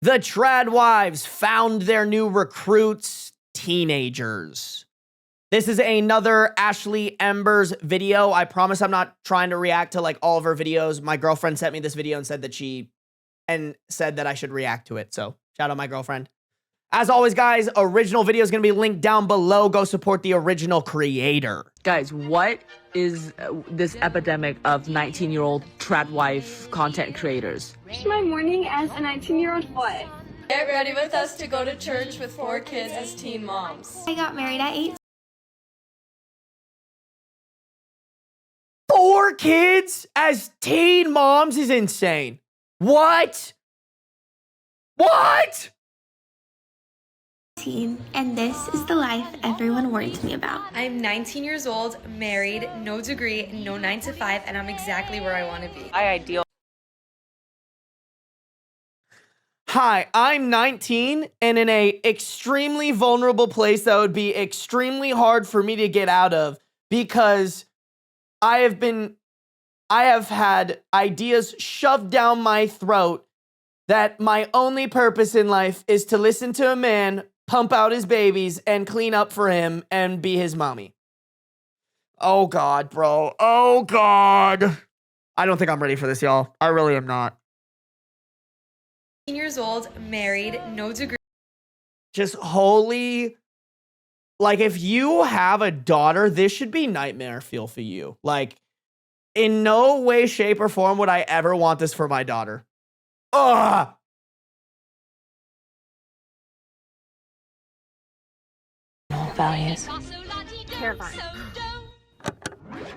The Tradwives found their new recruits, teenagers. This is another Ashley Embers video. I promise I'm not trying to react to like all of her videos. My girlfriend sent me this video and said that I should react to it. So shout out my girlfriend. As always, guys, original video is going to be linked down below. Go support the original creator. Guys, what is this epidemic of 19-year-old tradwife content creators? My morning as a 19-year-old boy. Get ready with us to go to church with 4 kids as teen moms. I got married at 8. 4 kids as teen moms is insane. What? What? And this is the life everyone warned me about. I'm 19 years old, married, no degree, no 9 to 5, and I'm exactly where I want to be. Hi, I'm 19 and in a extremely vulnerable place that would be extremely hard for me to get out of because I have had ideas shoved down my throat that my only purpose in life is to listen to a man pump out his babies and clean up for him and be his mommy. Oh God, bro. Oh God. I don't think I'm ready for this, y'all. I really am not. 18 years old, married, no degree. Just holy, like if you have a daughter, this should be nightmare fuel for you. Like in no way, shape, or form would I ever want this for my daughter. Ugh. Values. Terrifying.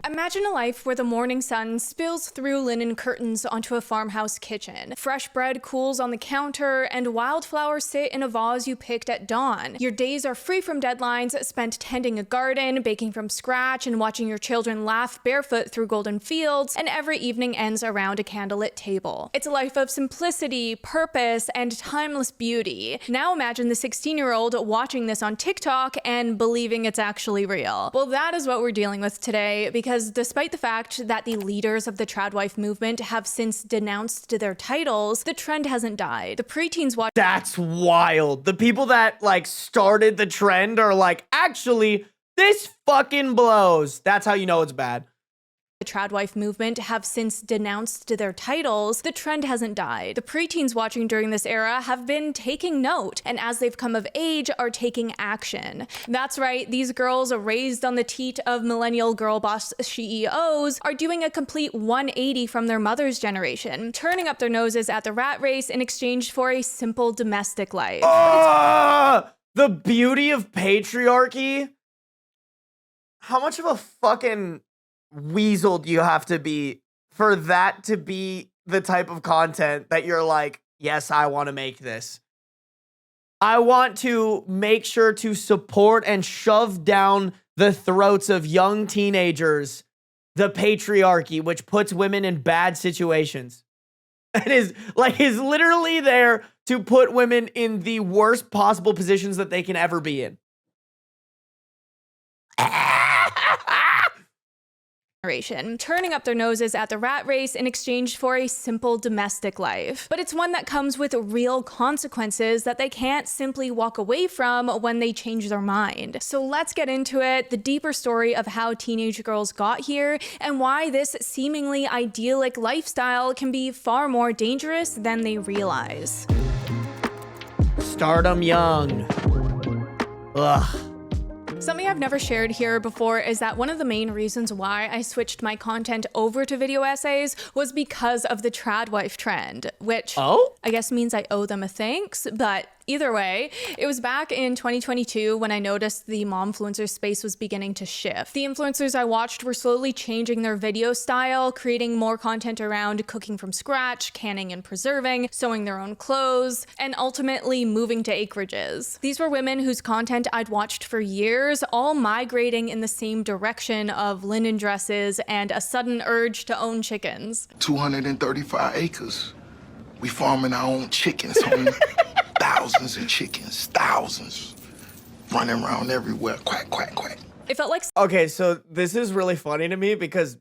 Imagine a life where the morning sun spills through linen curtains onto a farmhouse kitchen. Fresh bread cools on the counter, and wildflowers sit in a vase you picked at dawn. Your days are free from deadlines, spent tending a garden, baking from scratch, and watching your children laugh barefoot through golden fields, and every evening ends around a candlelit table. It's a life of simplicity, purpose, and timeless beauty. Now imagine the 16-year-old watching this on TikTok and believing it's actually real. Well, that is what we're dealing with today, because despite the fact that the leaders of the Tradwife movement have since denounced their titles, the trend hasn't died. The preteens watch— That's wild. The people that like started the trend are like, actually, this fucking blows. That's how you know it's bad. The Tradwife movement have since denounced their titles, the trend hasn't died. The preteens watching during this era have been taking note, and as they've come of age, are taking action. That's right, these girls raised on the teat of millennial girl boss CEOs are doing a complete 180 from their mother's generation, turning up their noses at the rat race in exchange for a simple domestic life. The beauty of patriarchy. How much of a fucking weasel do you have to be for that to be the type of content that you're like, yes, I want to make this. I want to make sure to support and shove down the throats of young teenagers the patriarchy, which puts women in bad situations. It is literally there to put women in the worst possible positions that they can ever be in. Turning up their noses at the rat race in exchange for a simple domestic life. But it's one that comes with real consequences that they can't simply walk away from when they change their mind. So let's get into it, the deeper story of how teenage girls got here and why this seemingly idyllic lifestyle can be far more dangerous than they realize. Start 'em young. Ugh. Something I've never shared here before is that one of the main reasons why I switched my content over to video essays was because of the Tradwife trend, which I guess means I owe them a thanks, but either way, it was back in 2022 when I noticed the momfluencer space was beginning to shift. The influencers I watched were slowly changing their video style, creating more content around cooking from scratch, canning and preserving, sewing their own clothes, and ultimately moving to acreages. These were women whose content I'd watched for years, all migrating in the same direction of linen dresses and a sudden urge to own chickens. 235 acres. We farming our own chickens, homie. Thousands of chickens, thousands, running around everywhere, quack, quack, quack. It felt like— Okay, so this is really funny to me because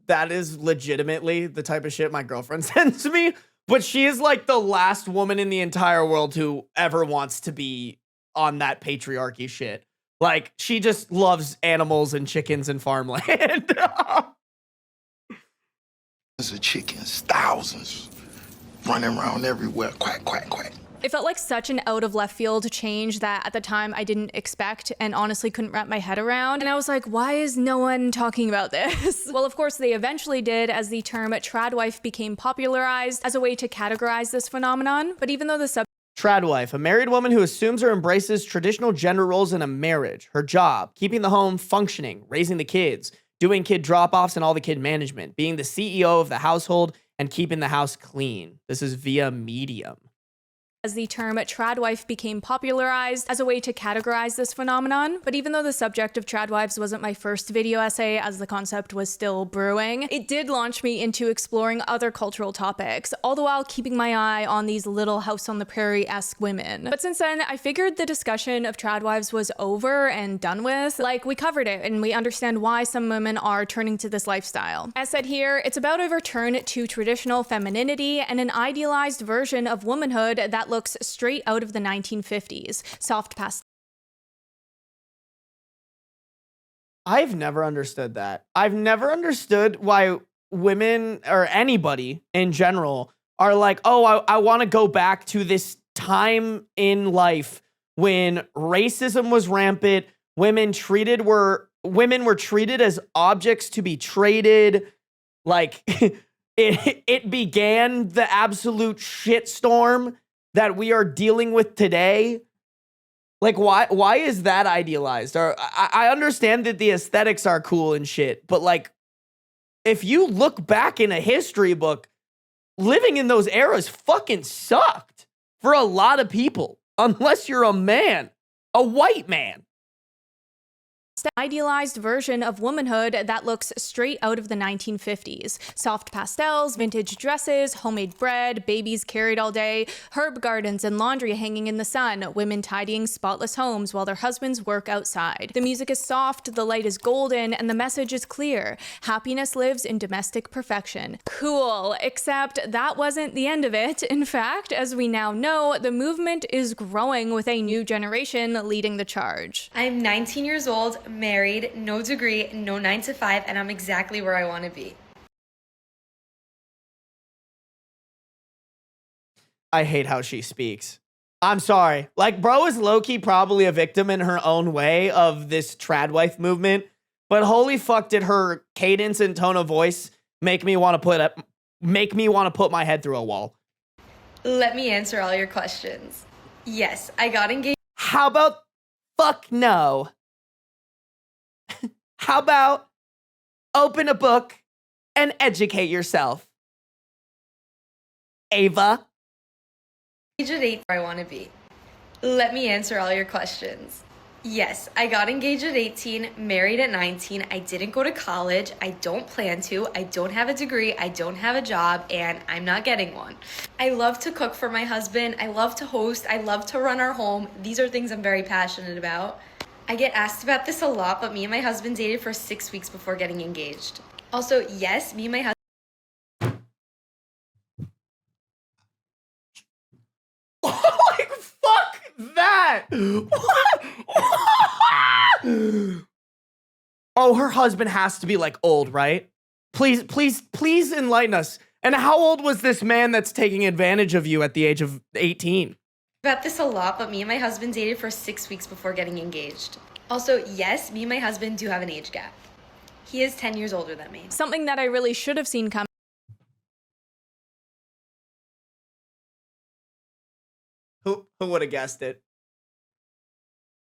that is legitimately the type of shit my girlfriend sends me. But she is like the last woman in the entire world who ever wants to be on that patriarchy shit. Like, she just loves animals and chickens and farmland. Of chickens, thousands, running around everywhere, quack, quack, quack. It felt like such an out of left field change that at the time I didn't expect and honestly couldn't wrap my head around. And I was like, why is no one talking about this? Well, of course, they eventually did, as the term tradwife became popularized as a way to categorize this phenomenon. But even though the Tradwife, a married woman who assumes or embraces traditional gender roles in a marriage, her job, keeping the home functioning, raising the kids, doing kid drop-offs and all the kid management, being the CEO of the household, and keeping the house clean. This is via Medium. As the term tradwife became popularized as a way to categorize this phenomenon. But even though the subject of tradwives wasn't my first video essay, as the concept was still brewing, it did launch me into exploring other cultural topics, all the while keeping my eye on these little house on the prairie-esque women. But since then, I figured the discussion of tradwives was over and done with. Like, we covered it and we understand why some women are turning to this lifestyle. As said here, it's about a return to traditional femininity and an idealized version of womanhood that looks straight out of the 1950s. Soft pastel. I've never understood that. I've never understood why women or anybody in general are like, oh, I want to go back to this time in life when racism was rampant, women were treated as objects to be traded. Like, it began the absolute shitstorm that we are dealing with today. Like, why is that idealized? Or I understand that the aesthetics are cool and shit, but like, if you look back in a history book, living in those eras fucking sucked for a lot of people, unless you're a man, a white man. Idealized version of womanhood that looks straight out of the 1950s. Soft pastels, vintage dresses, homemade bread, babies carried all day, herb gardens and laundry hanging in the sun, women tidying spotless homes while their husbands work outside. The music is soft, the light is golden, and the message is clear. Happiness lives in domestic perfection. Cool, except that wasn't the end of it. In fact, as we now know, the movement is growing with a new generation leading the charge. I'm 19 years old, married, no degree, no 9 to 5, and I'm exactly where I want to be. I hate how she speaks. I'm sorry. Like, bro is low-key probably a victim in her own way of this tradwife movement, but holy fuck did her cadence and tone of voice make me want to put my head through a wall. Let me answer all your questions. Yes, I got engaged. How about fuck no? How about open a book and educate yourself? Ava? At 8 where I want to be. Let me answer all your questions. Yes, I got engaged at 18, married at 19. I didn't go to college. I don't plan to. I don't have a degree. I don't have a job, and I'm not getting one. I love to cook for my husband. I love to host. I love to run our home. These are things I'm very passionate about. I get asked about this a lot, but me and my husband dated for 6 weeks before getting engaged. Also, yes, me and my husband. Like, fuck that! What? Oh, her husband has to be like old, right? Please enlighten us. And how old was this man that's taking advantage of you at the age of 18? About this a lot, but me and my husband dated for 6 weeks before getting engaged. Also, yes, me and my husband do have an age gap. He is 10 years older than me. Something that I really should have seen coming. Who would have guessed it?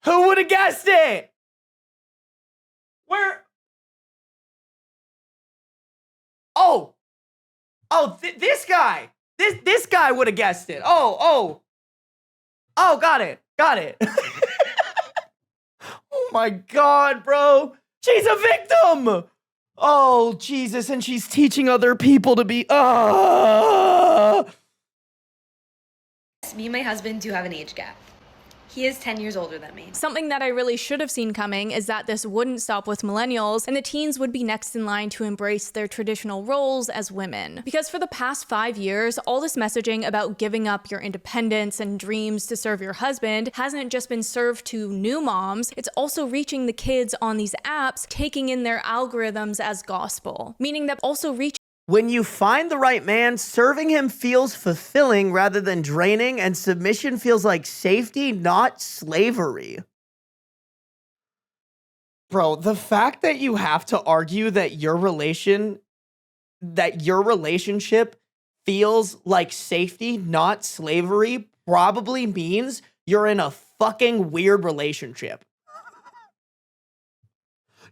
Who would have guessed it? Where? Oh, this guy. This guy would have guessed it. Oh, got it. Oh my God, bro. She's a victim. Oh, Jesus. And she's teaching other people to be, Me and my husband do have an age gap. He is 10 years older than me. Something that I really should have seen coming is that this wouldn't stop with millennials, and the teens would be next in line to embrace their traditional roles as women. Because for the past 5 years, all this messaging about giving up your independence and dreams to serve your husband hasn't just been served to new moms, it's also reaching the kids on these apps, taking in their algorithms as gospel. Meaning that also reaching When you find the right man, serving him feels fulfilling rather than draining, and submission feels like safety, not slavery. Bro, the fact that you have to argue that your relationship feels like safety, not slavery, probably means you're in a fucking weird relationship.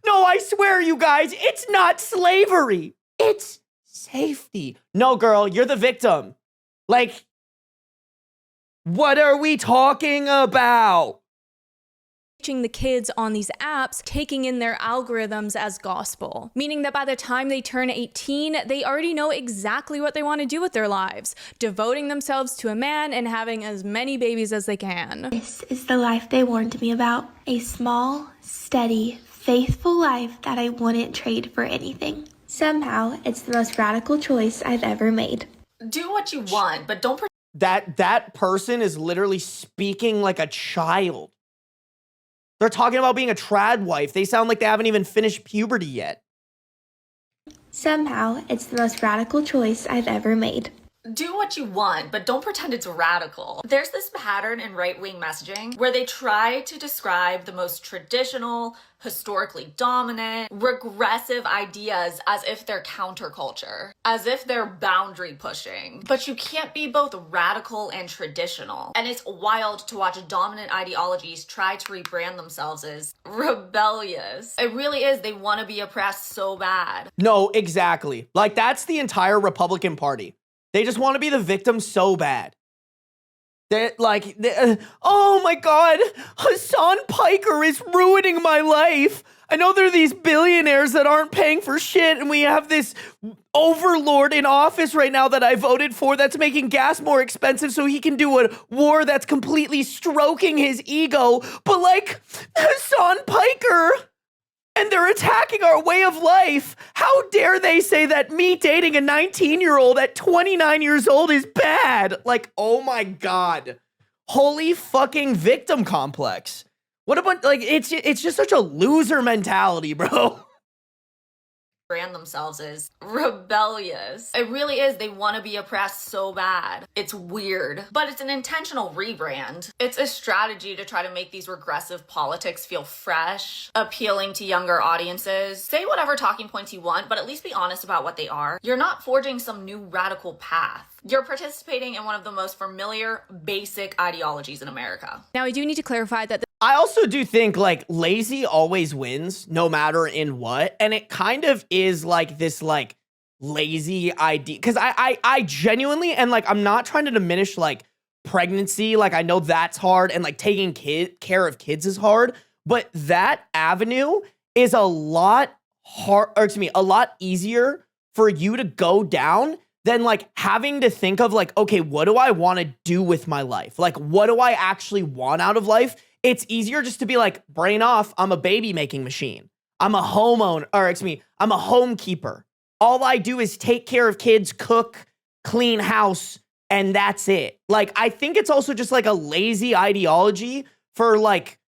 No, I swear, you guys, it's not slavery. It's safety. No, girl, you're the victim. Like, what are we talking about? reaching the kids on these apps, taking in their algorithms as gospel. Meaning that by the time they turn 18, they already know exactly what they want to do with their lives, devoting themselves to a man and having as many babies as they can. This is the life they warned me about. A small, steady, faithful life that I wouldn't trade for anything. Somehow, it's the most radical choice I've ever made. Do what you want, but don't That person is literally speaking like a child. They're talking about being a tradwife. They sound like they haven't even finished puberty yet. Somehow, it's the most radical choice I've ever made. do what you want, but don't pretend it's radical. There's this pattern in right-wing messaging where they try to describe the most traditional, historically dominant, regressive ideas as if they're counterculture, as if they're boundary pushing. But you can't be both radical and traditional. And it's wild to watch dominant ideologies try to rebrand themselves as rebellious. It really is. They want to be oppressed so bad. No, exactly. Like, that's the entire Republican Party. They just want to be the victim so bad. Oh my God, Hassan Piker is ruining my life. I know there are these billionaires that aren't paying for shit, and we have this overlord in office right now that I voted for that's making gas more expensive so he can do a war that's completely stroking his ego. But like, Hassan Piker, and they're attacking our way of life. How dare they say that me dating a 19-year-old at 29 years old is bad? Like, oh my God. Holy fucking victim complex. What about, like, it's just such a loser mentality, bro. Brand themselves as rebellious. It really is. They want to be oppressed so bad. It's weird, but it's an intentional rebrand. It's a strategy to try to make these regressive politics feel fresh, appealing to younger audiences. Say whatever talking points you want, but at least be honest about what they are. You're not forging some new radical path. You're participating in one of the most familiar, basic ideologies in America. Now, I do need to clarify that I also do think, like, lazy always wins, no matter in what. And it kind of is, like, this, like, lazy idea. Because I genuinely, and, like, I'm not trying to diminish, like, pregnancy. Like, I know that's hard. And, like, taking care of kids is hard. But that avenue is a lot a lot easier for you to go down than, like, having to think of, like, okay, what do I want to do with my life? Like, what do I actually want out of life? It's easier just to be like, brain off, I'm a baby making machine. I'm a homeowner, I'm a homekeeper. All I do is take care of kids, cook, clean house, and that's it. Like, I think it's also just like a lazy ideology for, like,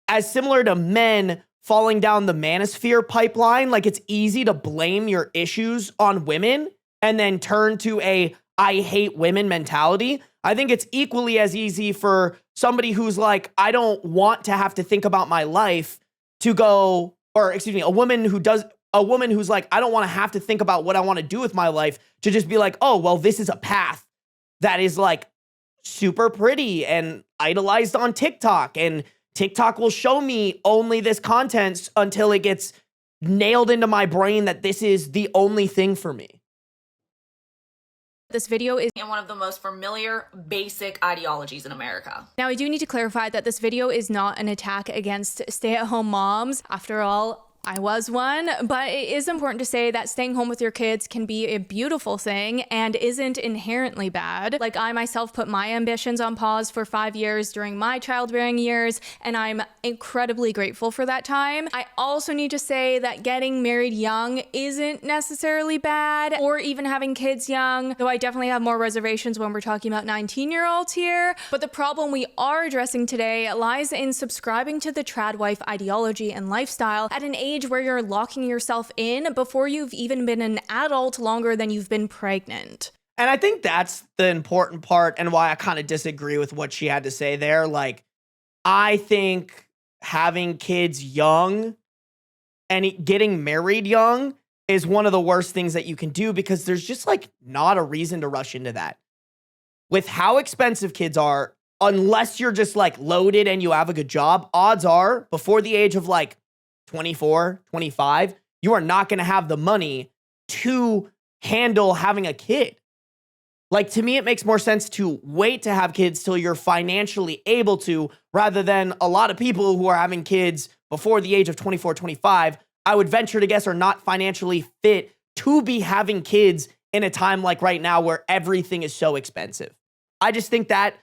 as similar to men falling down the manosphere pipeline. Like, it's easy to blame your issues on women and then turn to a I hate women mentality. I think it's equally as easy for somebody who's like, I don't want to have to think about my life to go, a woman who's like, I don't want to have to think about what I want to do with my life, to just be like, oh, well, this is a path that is, like, super pretty and idolized on TikTok, and TikTok will show me only this content until it gets nailed into my brain that this is the only thing for me. this video is In one of the most familiar, basic ideologies in America. Now, I do need to clarify that this video is not an attack against stay-at-home moms. After all, I was one, but it is important to say that staying home with your kids can be a beautiful thing and isn't inherently bad. Like, I myself put my ambitions on pause for 5 years during my childbearing years, and I'm incredibly grateful for that time. I also need to say that getting married young isn't necessarily bad, or even having kids young, though I definitely have more reservations when we're talking about 19-year-olds here. But the problem we are addressing today lies in subscribing to the tradwife ideology and lifestyle at an age where you're locking yourself in before you've even been an adult longer than you've been pregnant. And I think that's the important part and why I kind of disagree with what she had to say there. Like, I think having kids young and getting married young is one of the worst things that you can do, because there's just like not a reason to rush into that. With how expensive kids are, unless you're just like loaded and you have a good job, odds are before the age of like 24, 25, you are not going to have the money to handle having a kid. Like, to me, it makes more sense to wait to have kids till you're financially able to, rather than a lot of people who are having kids before the age of 24, 25, I would venture to guess are not financially fit to be having kids in a time like right now where everything is so expensive. I just think that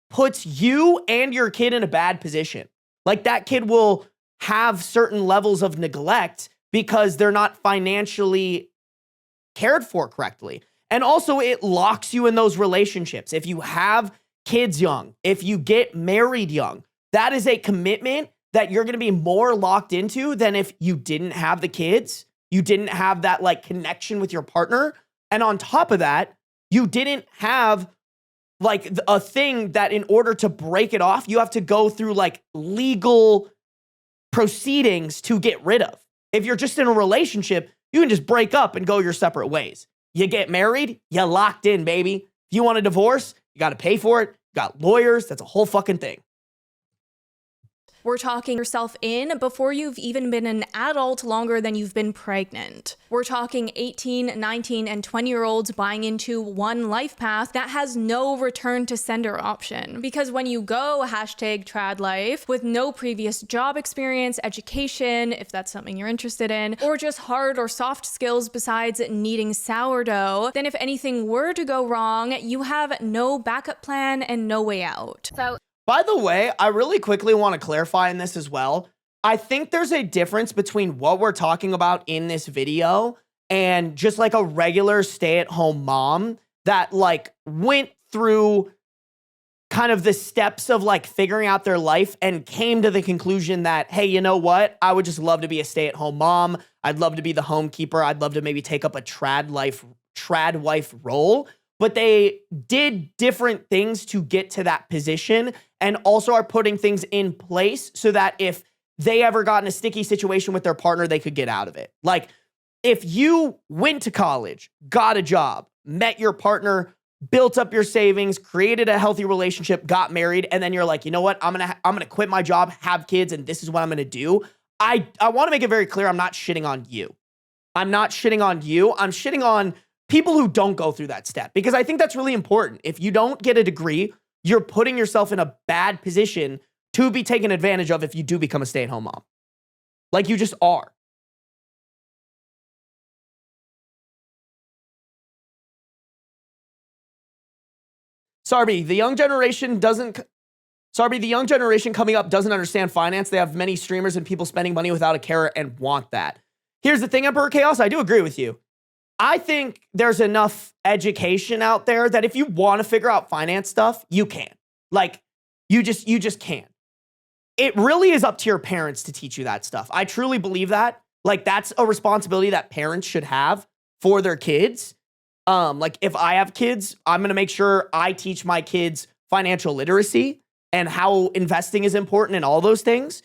puts you and your kid in a bad position. Like, that kid will have certain levels of neglect because they're not financially cared for correctly. And also, it locks you in those relationships. If you have kids young, if you get married young, that is a commitment that you're going to be more locked into than if you didn't have the kids, you didn't have that like connection with your partner. And on top of that, you didn't have like a thing that in order to break it off, you have to go through like legal proceedings to get rid of. If you're just in a relationship, you can just break up and go your separate ways. You get married, you locked in, baby. If you want a divorce, you got to pay for it. You got lawyers. That's a whole fucking thing. We're talking yourself in before you've even been an adult longer than you've been pregnant. We're talking 18, 19, and 20-year-olds buying into one life path that has no return to sender option. Because when you go #tradlife with no previous job experience, education, if that's something you're interested in, or just hard or soft skills besides kneading sourdough, then if anything were to go wrong, you have no backup plan and no way out. By the way, I really quickly want to clarify in this as well. I think there's a difference between what we're talking about in this video and just like a regular stay-at-home mom that like went through kind of the steps of like figuring out their life and came to the conclusion that, hey, you know what? I would just love to be a stay-at-home mom. I'd love to be the homekeeper. I'd love to maybe take up a tradwife role. But they did different things to get to that position and also are putting things in place so that if they ever got in a sticky situation with their partner, they could get out of it. Like, if you went to college, got a job, met your partner, built up your savings, created a healthy relationship, got married, and then you're like, you know what? I'm gonna quit my job, have kids, and this is what I'm gonna do. I want to make it very clear, I'm not shitting on you. I'm not shitting on you. I'm shitting on people who don't go through that step, because I think that's really important. If you don't get a degree, you're putting yourself in a bad position to be taken advantage of if you do become a stay-at-home mom. Like, you just are. Sarby, the young generation coming up doesn't understand finance. They have many streamers and people spending money without a care and want that. Here's the thing, Emperor Chaos, I do agree with you. I think there's enough education out there that if you want to figure out finance stuff, you can. Like, you just can. It really is up to your parents to teach you that stuff. I truly believe that. Like, that's a responsibility that parents should have for their kids. Like, if I have kids, I'm going to make sure I teach my kids financial literacy and how investing is important and all those things.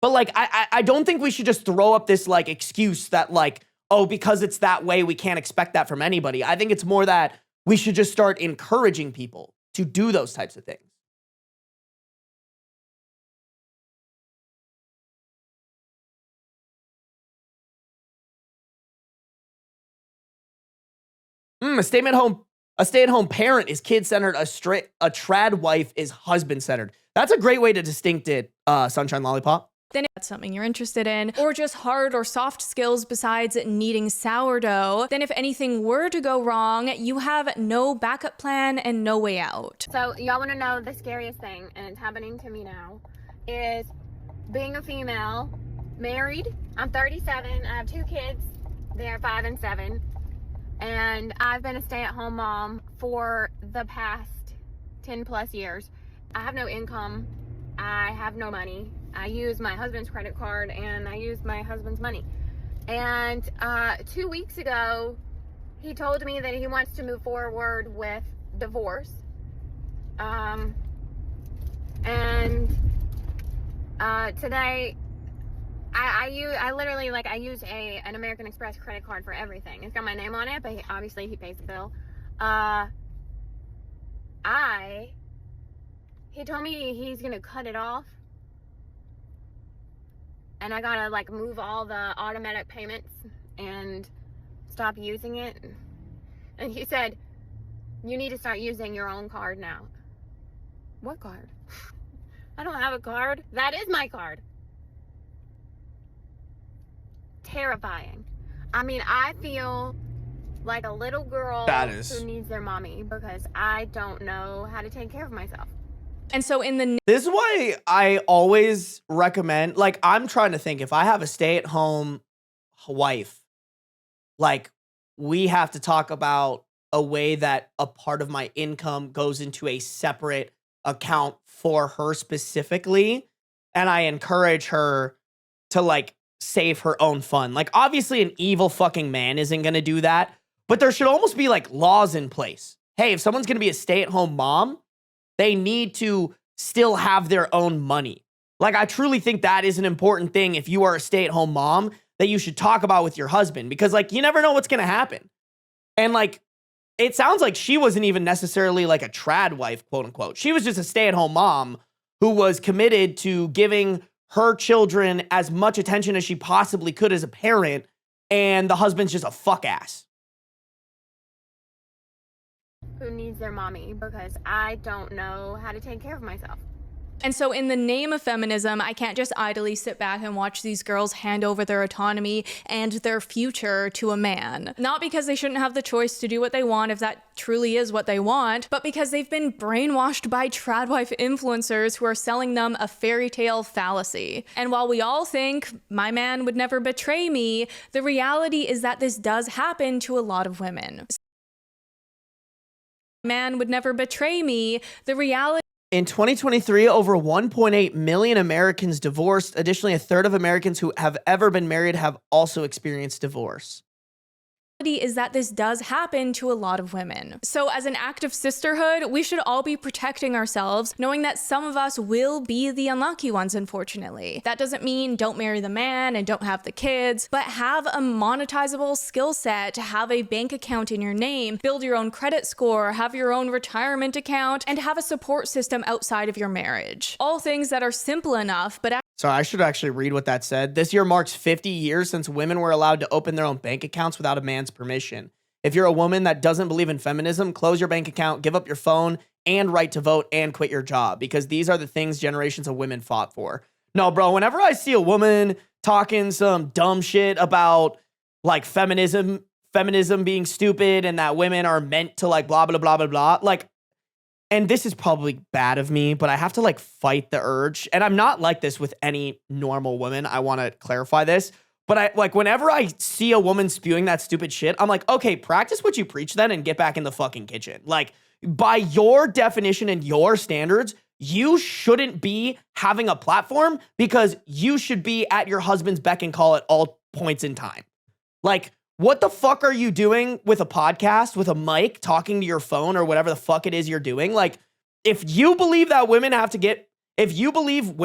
But like, I don't think we should just throw up this like excuse that like, oh, because it's that way, we can't expect that from anybody. I think it's more that we should just start encouraging people to do those types of things. A stay-at-home parent is kid-centered. A tradwife is husband-centered. That's a great way to distinct it, Sunshine Lollipop. then if that's something you're interested in, or just hard or soft skills besides kneading sourdough, then if anything were to go wrong, you have no backup plan and no way out. So y'all want to know the scariest thing, and it's happening to me now, is being a female, married. I'm 37. I have 2 kids. They're 5 and 7. And I've been a stay-at-home mom for the past 10 plus years. I have no income. I have no money. I use my husband's credit card and I use my husband's money. And 2 weeks ago, he told me that he wants to move forward with divorce. Today, I literally, like, I use an American Express credit card for everything. It's got my name on it, but obviously he pays the bill. He told me he's gonna cut it off, and I gotta, like, move all the automatic payments and stop using it. And he said, you need to start using your own card now. What card? I don't have a card. That is my card. Terrifying. I mean, I feel like a little girl who needs their mommy because I don't know how to take care of myself. And so this is why I always recommend, like, I'm trying to think, if I have a stay-at-home wife, like, we have to talk about a way that a part of my income goes into a separate account for her specifically. And I encourage her to, like, save her own fund. Like, obviously an evil fucking man isn't going to do that, but there should almost be, like, laws in place. Hey, if someone's going to be a stay-at-home mom, they need to still have their own money. Like, I truly think that is an important thing if you are a stay-at-home mom that you should talk about with your husband, because, like, you never know what's going to happen. And, like, it sounds like she wasn't even necessarily, like, a trad wife, quote unquote. She was just a stay-at-home mom who was committed to giving her children as much attention as she possibly could as a parent, and the husband's just a fuck ass who needs their mommy because I don't know how to take care of myself. And so in the name of feminism, I can't just idly sit back and watch these girls hand over their autonomy and their future to a man. Not because they shouldn't have the choice to do what they want if that truly is what they want, but because they've been brainwashed by tradwife influencers who are selling them a fairy tale fallacy. And while we all think my man would never betray me, the reality is that this does happen to a lot of women. Man would never betray me. The reality in 2023, over 1.8 million Americans divorced. Additionally, a third of Americans who have ever been married have also experienced divorce. Is that this does happen to a lot of women. So as an act of sisterhood, we should all be protecting ourselves, knowing that some of us will be the unlucky ones, unfortunately. That doesn't mean don't marry the man and don't have the kids, but have a monetizable skill set to have a bank account in your name, build your own credit score, have your own retirement account, and have a support system outside of your marriage. All things that are simple enough, but Sorry, I should actually read what that said. This year marks 50 years since women were allowed to open their own bank accounts without a man's permission. If you're a woman that doesn't believe in feminism, close your bank account, give up your phone and right to vote, and quit your job, because these are the things generations of women fought for. No, bro, whenever I see a woman talking some dumb shit about, like, feminism being stupid and that women are meant to, like, blah, blah, blah, blah, blah, like, and this is probably bad of me, but I have to, like, fight the urge. And I'm not like this with any normal woman. I want to clarify this. But whenever I see a woman spewing that stupid shit, I'm like, okay, practice what you preach then and get back in the fucking kitchen. Like, by your definition and your standards, you shouldn't be having a platform because you should be at your husband's beck and call at all points in time. Like, what the fuck are you doing with a podcast, with a mic, talking to your phone or whatever the fuck it is you're doing? Like, if you believe that women have to get, if you believe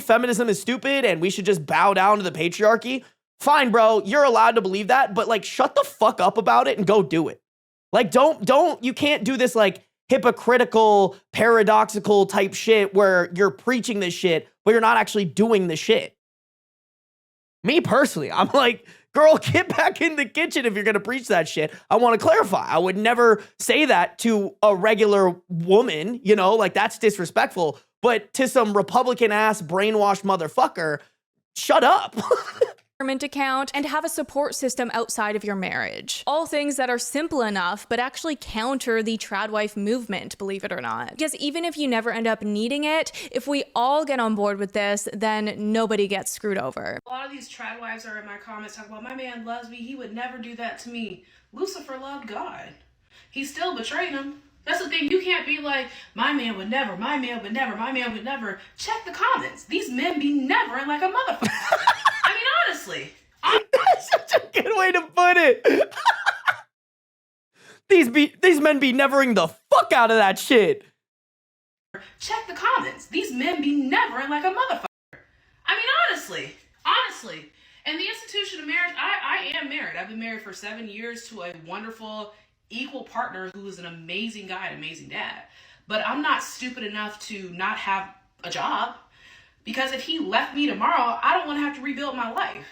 feminism is stupid and we should just bow down to the patriarchy, fine, bro, you're allowed to believe that, but, like, shut the fuck up about it and go do it. Like, you can't do this, like, hypocritical, paradoxical type shit where you're preaching this shit, but you're not actually doing the shit. Me personally, I'm like, girl, get back in the kitchen if you're going to preach that shit. I want to clarify. I would never say that to a regular woman, you know, like, that's disrespectful. but to some Republican ass brainwashed motherfucker, shut up. Account and have a support system outside of your marriage. All things that are simple enough, but actually counter the tradwife movement, believe it or not. Because even if you never end up needing it, if we all get on board with this, then nobody gets screwed over. A lot of these tradwives are in my comments talking about, my man loves me, he would never do that to me. Lucifer loved God. He still betrayed him. That's the thing, you can't be like, my man would never, my man would never, my man would never. Check the comments. These men be nevering like a motherfucker. I mean, honestly. That's such a good way to put it. These men be nevering the fuck out of that shit. Check the comments. These men be nevering like a motherfucker. I mean, honestly. And the institution of marriage, I am married. I've been married for 7 years to a wonderful, equal partner who is an amazing guy, an amazing dad. But I'm not stupid enough to not have a job. Because if he left me tomorrow, I don't want to have to rebuild my life.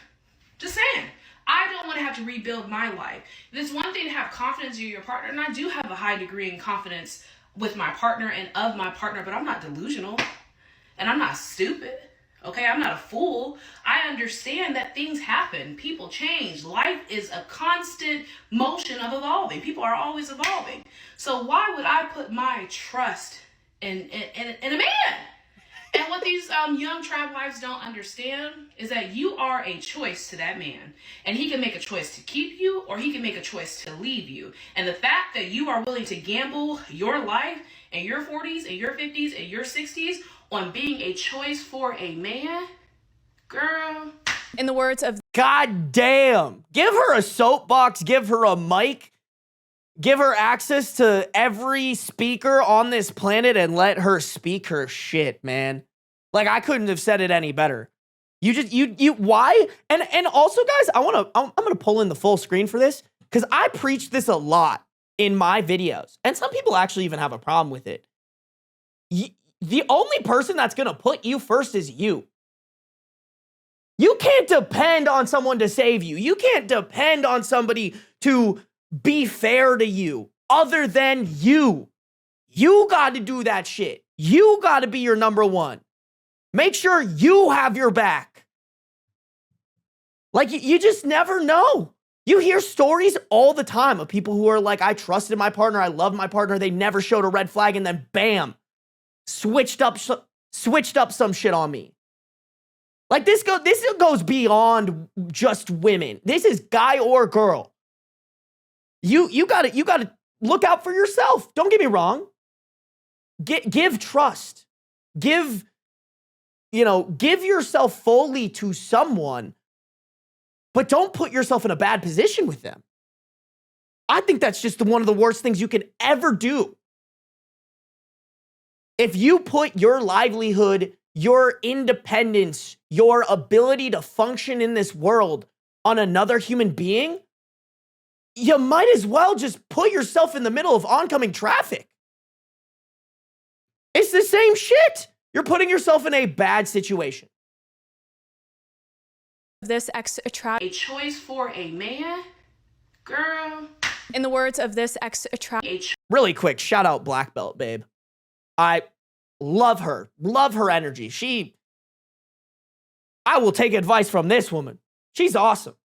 Just saying. I don't want to have to rebuild my life. It's one thing to have confidence in your partner, and I do have a high degree in confidence with my partner and of my partner, but I'm not delusional. And I'm not stupid. Okay, I'm not a fool. I understand that things happen. People change. Life is a constant motion of evolving. People are always evolving. So why would I put my trust in a man? And what these young tradwives don't understand is that you are a choice to that man. And he can make a choice to keep you, or he can make a choice to leave you. And the fact that you are willing to gamble your life and your 40s and your 50s and your 60s on being a choice for a man, girl. In the words of God damn. Give her a soapbox, give her a mic, give her access to every speaker on this planet and let her speak her shit, man. Like, I couldn't have said it any better. Why? And also, guys, I'm gonna pull in the full screen for this because I preach this a lot in my videos. And some people actually even have a problem with it. The only person that's gonna put you first is you. You can't depend on someone to save you. You can't depend on somebody to be fair to you other than you. You got to do that shit. You got to be your number one. Make sure you have your back. Like, you just never know. You hear stories all the time of people who are like, I trusted my partner, I loved my partner, they never showed a red flag, and then bam, switched up some shit on me. Like, this goes beyond just women. This is guy or girl. You gotta look out for yourself. Don't get me wrong. Give trust. Give yourself fully to someone, but don't put yourself in a bad position with them. I think that's just one of the worst things you could ever do. If you put your livelihood, your independence, your ability to function in this world on another human being, you might as well just put yourself in the middle of oncoming traffic. It's the same shit. You're putting yourself in a bad situation. this a choice for a man, girl. In the words of this really quick, shout out Black Belt, babe. I love her energy. I will take advice from this woman. She's awesome.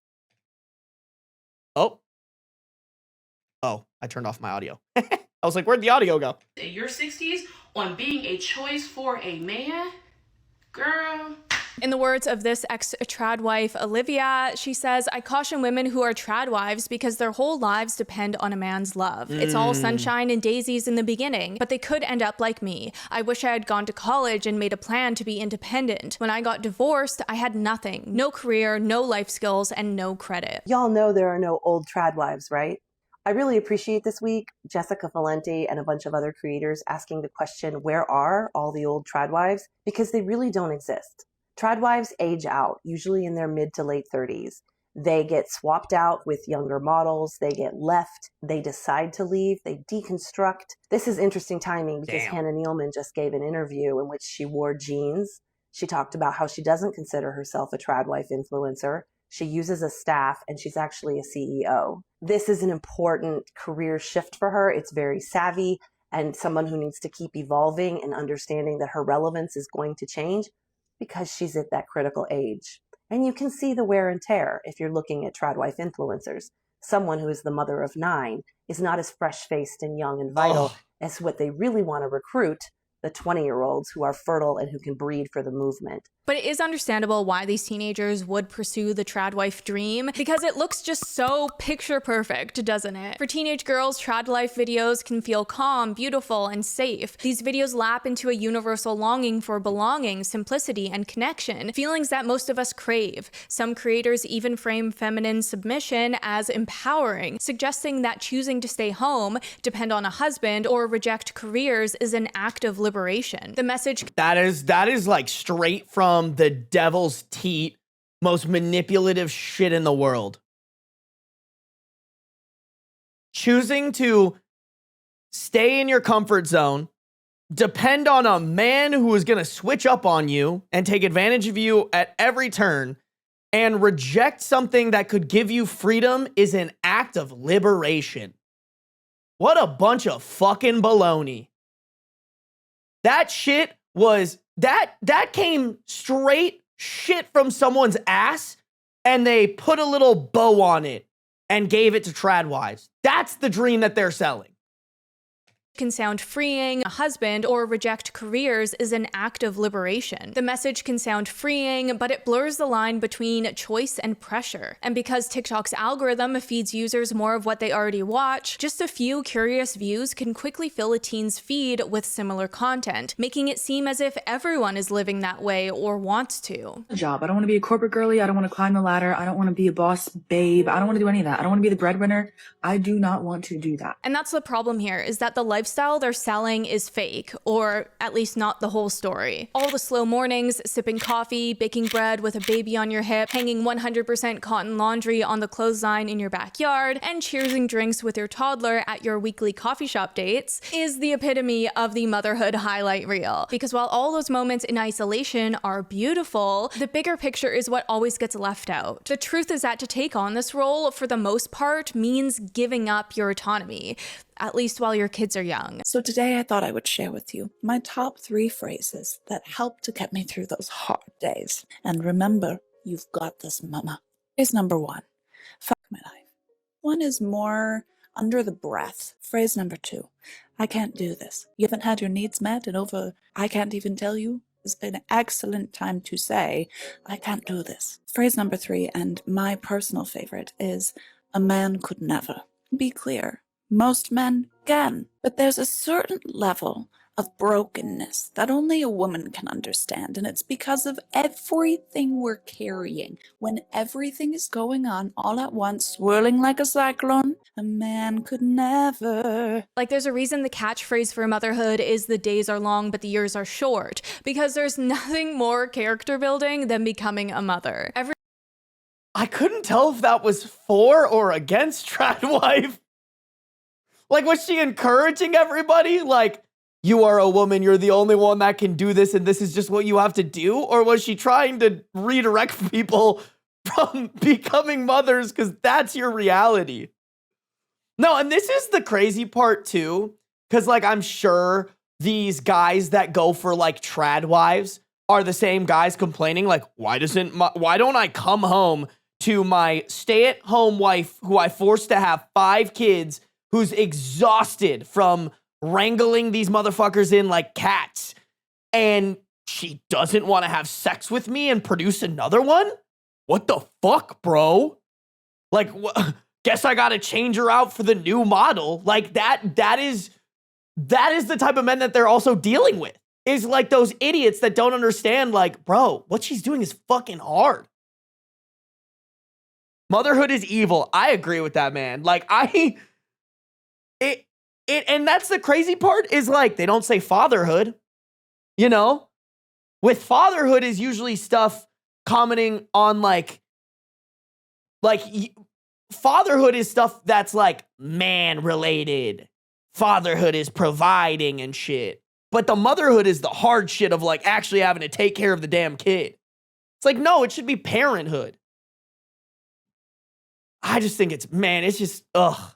Oh, I turned off my audio. I was like, where'd the audio go? In your 60s on being a choice for a man, girl. In the words of this ex-tradwife, Olivia, she says, I caution women who are tradwives because their whole lives depend on a man's love. It's all sunshine and daisies in the beginning, but they could end up like me. I wish I had gone to college and made a plan to be independent. When I got divorced, I had nothing. No career, no life skills, and no credit. Y'all know there are no old tradwives, right? I really appreciate this week Jessica Valenti and a bunch of other creators asking the question, where are all the old tradwives? Because they really don't exist. Tradwives age out, usually in their mid to late 30s. They get swapped out with younger models. They get left. They decide to leave. They deconstruct. This is interesting timing because Hannah Nealman just gave an interview in which she wore jeans. She talked about how she doesn't consider herself a tradwife influencer. She uses a staff and she's actually a CEO. This is an important career shift for her. It's very savvy. and someone who needs to keep evolving and understanding that her relevance is going to change because she's at that critical age. And you can see the wear and tear if you're looking at Tradwife influencers. Someone who is the mother of 9 is not as fresh-faced and young and vital as what they really want to recruit, the 20-year-olds who are fertile and who can breed for the movement. But it is understandable why these teenagers would pursue the Tradwife dream, because it looks just so picture perfect, doesn't it? For teenage girls, Tradwife videos can feel calm, beautiful, and safe. These videos lap into a universal longing for belonging, simplicity, and connection, feelings that most of us crave. Some creators even frame feminine submission as empowering, suggesting that choosing to stay home, depend on a husband, or reject careers is an act of liberation. The message that is like straight from the devil's teat, most manipulative shit in the world. Choosing to stay in your comfort zone, depend on a man who is going to switch up on you and take advantage of you at every turn, and reject something that could give you freedom is an act of liberation. What a bunch of fucking baloney. That shit was, that came straight shit from someone's ass, and they put a little bow on it and gave it to Tradwives. That's the dream that they're selling. Can sound freeing, a husband, or reject careers is an act of liberation. The message can sound freeing, but it blurs the line between choice and pressure. And because TikTok's algorithm feeds users more of what they already watch, just a few curious views can quickly fill a teen's feed with similar content, making it seem as if everyone is living that way or wants to. Job. I don't want to be a corporate girly. I don't want to climb the ladder. I don't want to be a boss babe. I don't want to do any of that. I don't want to be the breadwinner. I do not want to do that. And that's the problem here, is that the lifestyle they're selling is fake, or at least not the whole story. All the slow mornings, sipping coffee, baking bread with a baby on your hip, hanging 100% cotton laundry on the clothesline in your backyard, and cheersing drinks with your toddler at your weekly coffee shop dates is the epitome of the motherhood highlight reel. Because while all those moments in isolation are beautiful, the bigger picture is what always gets left out. The truth is that to take on this role, for the most part, means giving up your autonomy, at least while your kids are young. So today I thought I would share with you my top 3 phrases that helped to get me through those hard days. And remember, you've got this, mama. Phrase number 1, fuck my life. One is more under the breath. Phrase number 2, I can't do this. You haven't had your needs met, and over, I can't even tell you, is an excellent time to say, I can't do this. Phrase number 3, and my personal favorite, is a man could never. Be clear. Most men can, but there's a certain level of brokenness that only a woman can understand, and it's because of everything we're carrying. When everything is going on all at once, swirling like a cyclone, a man could never. Like, there's a reason the catchphrase for motherhood is the days are long but the years are short, because there's nothing more character building than becoming a mother. I couldn't tell if that was for or against Tradwife. Like, was she encouraging everybody? Like, you are a woman, you're the only one that can do this, and this is just what you have to do? Or was she trying to redirect people from becoming mothers because that's your reality? No, and this is the crazy part too, because like I'm sure these guys that go for like Tradwives are the same guys complaining like, why don't I come home to my stay-at-home wife who I forced to have 5 kids, who's exhausted from wrangling these motherfuckers in like cats, and she doesn't want to have sex with me and produce another one? What the fuck, bro? Like, guess I gotta change her out for the new model. Like, that is the type of men that they're also dealing with. Is like those idiots that don't understand, like, bro, what she's doing is fucking hard. Motherhood is evil. I agree with that, man. Like, and that's the crazy part, is like, they don't say fatherhood, you know? With fatherhood is usually stuff commenting on like fatherhood is stuff that's like man related. Fatherhood is providing and shit. But the motherhood is the hard shit of like actually having to take care of the damn kid. It's like, no, it should be parenthood. I just think it's just, ugh.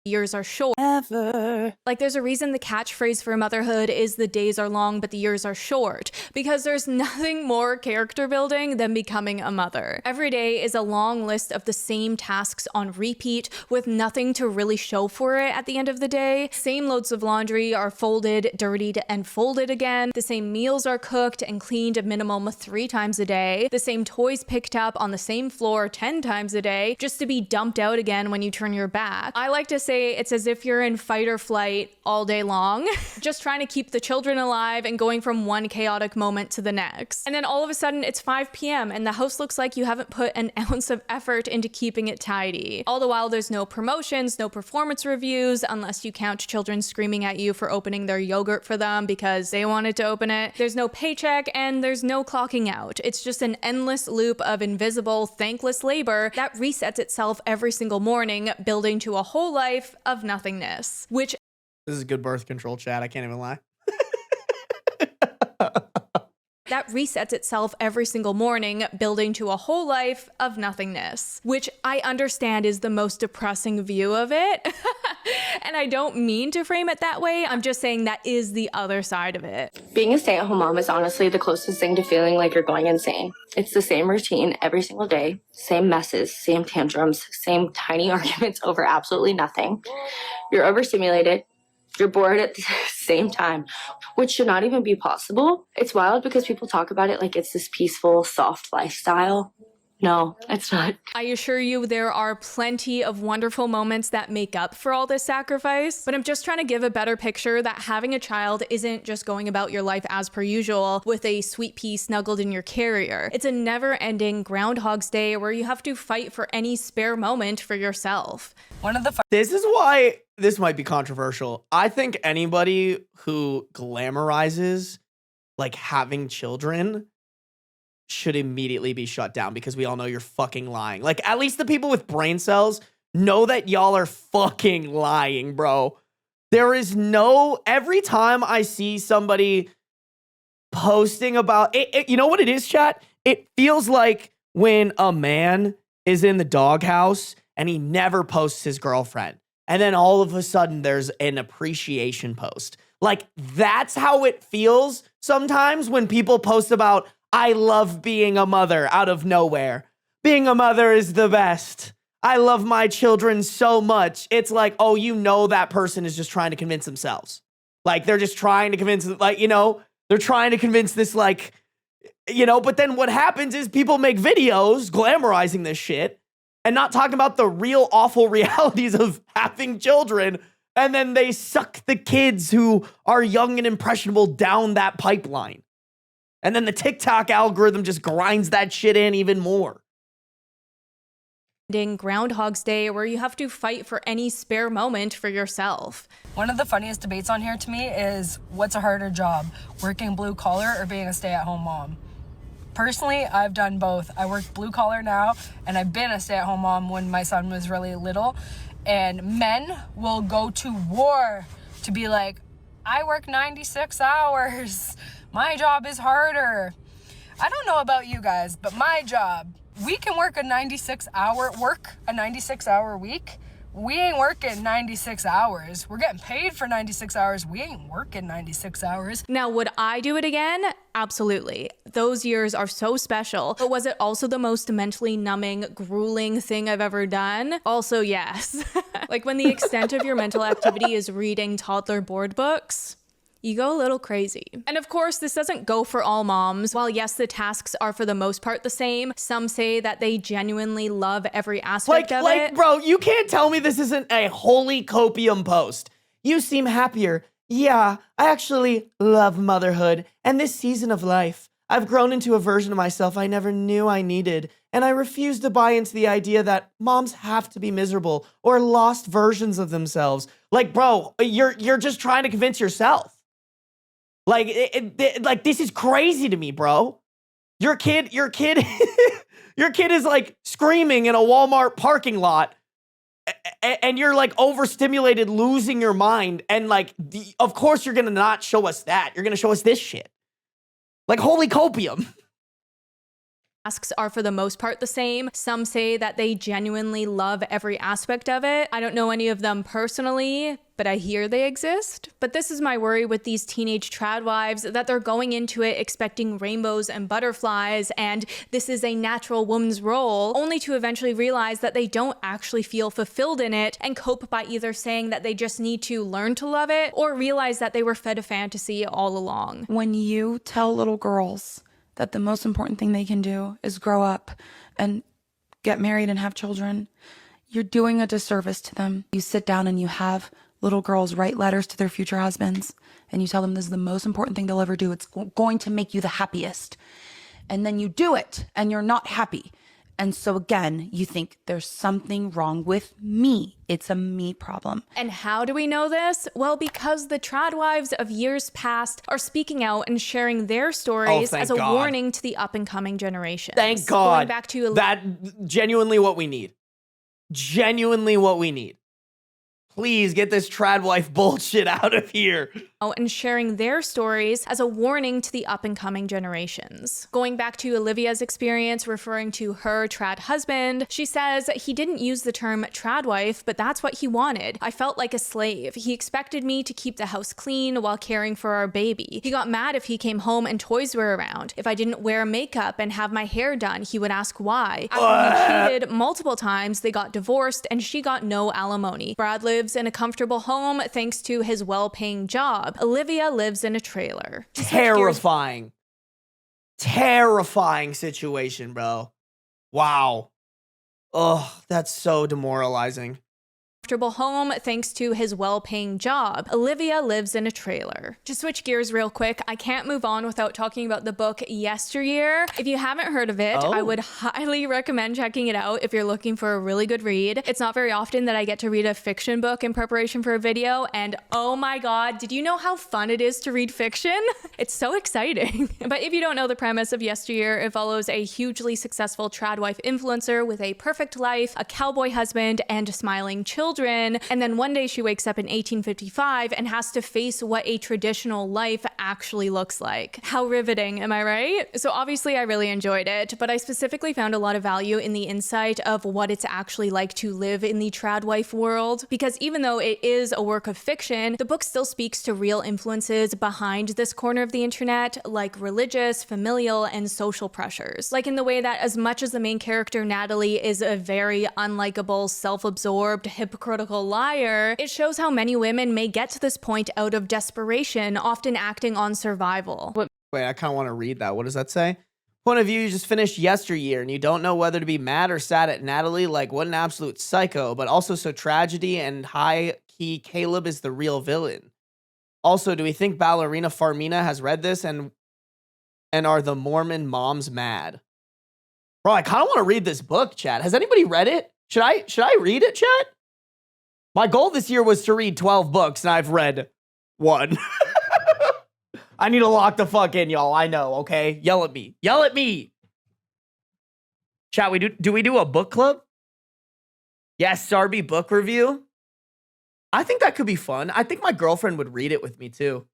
years are short. Ever. Like, there's a reason the catchphrase for motherhood is the days are long, but the years are short, because there's nothing more character building than becoming a mother. Every day is a long list of the same tasks on repeat with nothing to really show for it at the end of the day. Same loads of laundry are folded, dirtied, and folded again. The same meals are cooked and cleaned a minimum 3 times a day. The same toys picked up on the same floor 10 times a day, just to be dumped out again when you turn your back. I like to say it's as if you're in fight or flight all day long, just trying to keep the children alive and going from one chaotic moment to the next. And then all of a sudden it's 5 p.m. and the house looks like you haven't put an ounce of effort into keeping it tidy. All the while there's no promotions, no performance reviews, unless you count children screaming at you for opening their yogurt for them because they wanted to open it. There's no paycheck and there's no clocking out. It's just an endless loop of invisible, thankless labor that resets itself every single morning, building to a whole life of nothingness, which This is good birth control chat. I can't even lie. that resets itself every single morning, building to a whole life of nothingness, which I understand is the most depressing view of it. And I don't mean to frame it that way. I'm just saying that is the other side of it. Being a stay-at-home mom is honestly the closest thing to feeling like you're going insane. It's the same routine every single day, same messes, same tantrums, same tiny arguments over absolutely nothing. You're overstimulated. You're bored at the same time, which should not even be possible. It's wild because people talk about it like it's this peaceful, soft lifestyle. No, it's not. I assure you there are plenty of wonderful moments that make up for all this sacrifice, but I'm just trying to give a better picture that having a child isn't just going about your life as per usual with a sweet pea snuggled in your carrier. It's a never-ending Groundhog's Day where you have to fight for any spare moment for yourself. This is why this might be controversial. I think anybody who glamorizes like having children should immediately be shut down because we all know you're fucking lying. Like, at least the people with brain cells know that y'all are fucking lying, bro. There is no, every time I see somebody posting about it, you know what it is, chat? It feels like when a man is in the doghouse and he never posts his girlfriend. And then all of a sudden there's an appreciation post. Like, that's how it feels sometimes when people post about, I love being a mother out of nowhere. Being a mother is the best. I love my children so much. It's like, oh, you know that person is just trying to convince themselves. Like, they're just trying to convince, like, you know, they're trying to convince this, like, you know, but then what happens is people make videos glamorizing this shit and not talking about the real awful realities of having children. And then they suck the kids who are young and impressionable down that pipeline. And then the TikTok algorithm just grinds that shit in even more. Groundhog's Day where you have to fight for any spare moment for yourself. One of the funniest debates on here to me is what's a harder job, working blue collar or being a stay-at-home mom? Personally, I've done both. I work blue collar now, and I've been a stay-at-home mom when my son was really little. And men will go to war to be like, I work 96 hours. My job is harder. I don't know about you guys, but my job, we can work a 96 hour week. We ain't working 96 hours. We're getting paid for 96 hours. We ain't working 96 hours. Now, would I do it again? Absolutely. Those years are so special. But was it also the most mentally numbing, grueling thing I've ever done? Also, yes. Like when the extent of your mental activity is reading toddler board books, you go a little crazy. And of course, this doesn't go for all moms. While yes, the tasks are for the most part the same, some say that they genuinely love every aspect of it. Bro, you can't tell me this isn't a holy copium post. You seem happier. Yeah, I actually love motherhood and this season of life. I've grown into a version of myself I never knew I needed, and I refuse to buy into the idea that moms have to be miserable or lost versions of themselves. Like, bro, you're just trying to convince yourself. Like, like this is crazy to me, bro. Your kid, your kid is like screaming in a Walmart parking lot, and you're like overstimulated, losing your mind, and like, of course you're gonna not show us that. You're gonna show us this shit. Like, holy copium. Tasks are for the most part the same. Some say that they genuinely love every aspect of it. I don't know any of them personally, but I hear they exist. But this is my worry with these teenage tradwives, that they're going into it expecting rainbows and butterflies, and this is a natural woman's role, only to eventually realize that they don't actually feel fulfilled in it and cope by either saying that they just need to learn to love it or realize that they were fed a fantasy all along. When you tell little girls that the most important thing they can do is grow up and get married and have children, you're doing a disservice to them. You sit down and you have little girls write letters to their future husbands and you tell them this is the most important thing they'll ever do. It's going to make you the happiest. And then you do it and you're not happy. And so again, you think there's something wrong with me. It's a me problem. And how do we know this? Well, because the tradwives of years past are speaking out and sharing their stories as a warning to the up-and-coming generation. Thank God. Going back to that, genuinely what we need. Genuinely what we need. Please get this tradwife bullshit out of here. And sharing their stories as a warning to the up-and-coming generations. Going back to Olivia's experience referring to her trad husband, she says, he didn't use the term tradwife, but that's what he wanted. I felt like a slave. He expected me to keep the house clean while caring for our baby. He got mad if he came home and toys were around. If I didn't wear makeup and have my hair done, he would ask why. After he cheated multiple times, they got divorced and she got no alimony. Brad lives in a comfortable home thanks to his well-paying job. Olivia lives in a trailer. Terrifying. Terrifying situation, bro. Wow. Oh, that's so demoralizing. Comfortable home thanks to his well-paying job. Olivia lives in a trailer. To switch gears real quick, I can't move on without talking about the book Yesteryear. If you haven't heard of it, I would highly recommend checking it out if you're looking for a really good read. It's not very often that I get to read a fiction book in preparation for a video, and oh my god, did you know how fun it is to read fiction? It's so exciting. But if you don't know the premise of Yesteryear, it follows a hugely successful tradwife influencer with a perfect life, a cowboy husband, and smiling children. And then one day she wakes up in 1855 and has to face what a traditional life actually looks like. How riveting, am I right? So obviously I really enjoyed it, but I specifically found a lot of value in the insight of what it's actually like to live in the tradwife world. Because even though it is a work of fiction, the book still speaks to real influences behind this corner of the internet, like religious, familial, and social pressures. Like in the way that as much as the main character, Natalie, is a very unlikable, self-absorbed, hypocritical liar, it shows how many women may get to this point out of desperation, often acting on survival. Wait, I kind of want to read that. What does that say? Point of view, you just finished Yesteryear and you don't know whether to be mad or sad at Natalie. Like, what an absolute psycho, but also so tragedy and high-key Caleb is the real villain. Also, do we think Ballerina Farmina has read this and are the Mormon moms mad? Bro, I kind of want to read this book, chat. Has anybody read it? Should I read it, chat? My goal this year was to read 12 books, and I've read one. I need to lock the fuck in, y'all. I know, okay? Yell at me. Yell at me! Chat, do we do a book club? Yes, Sarby book review. I think that could be fun. I think my girlfriend would read it with me, too.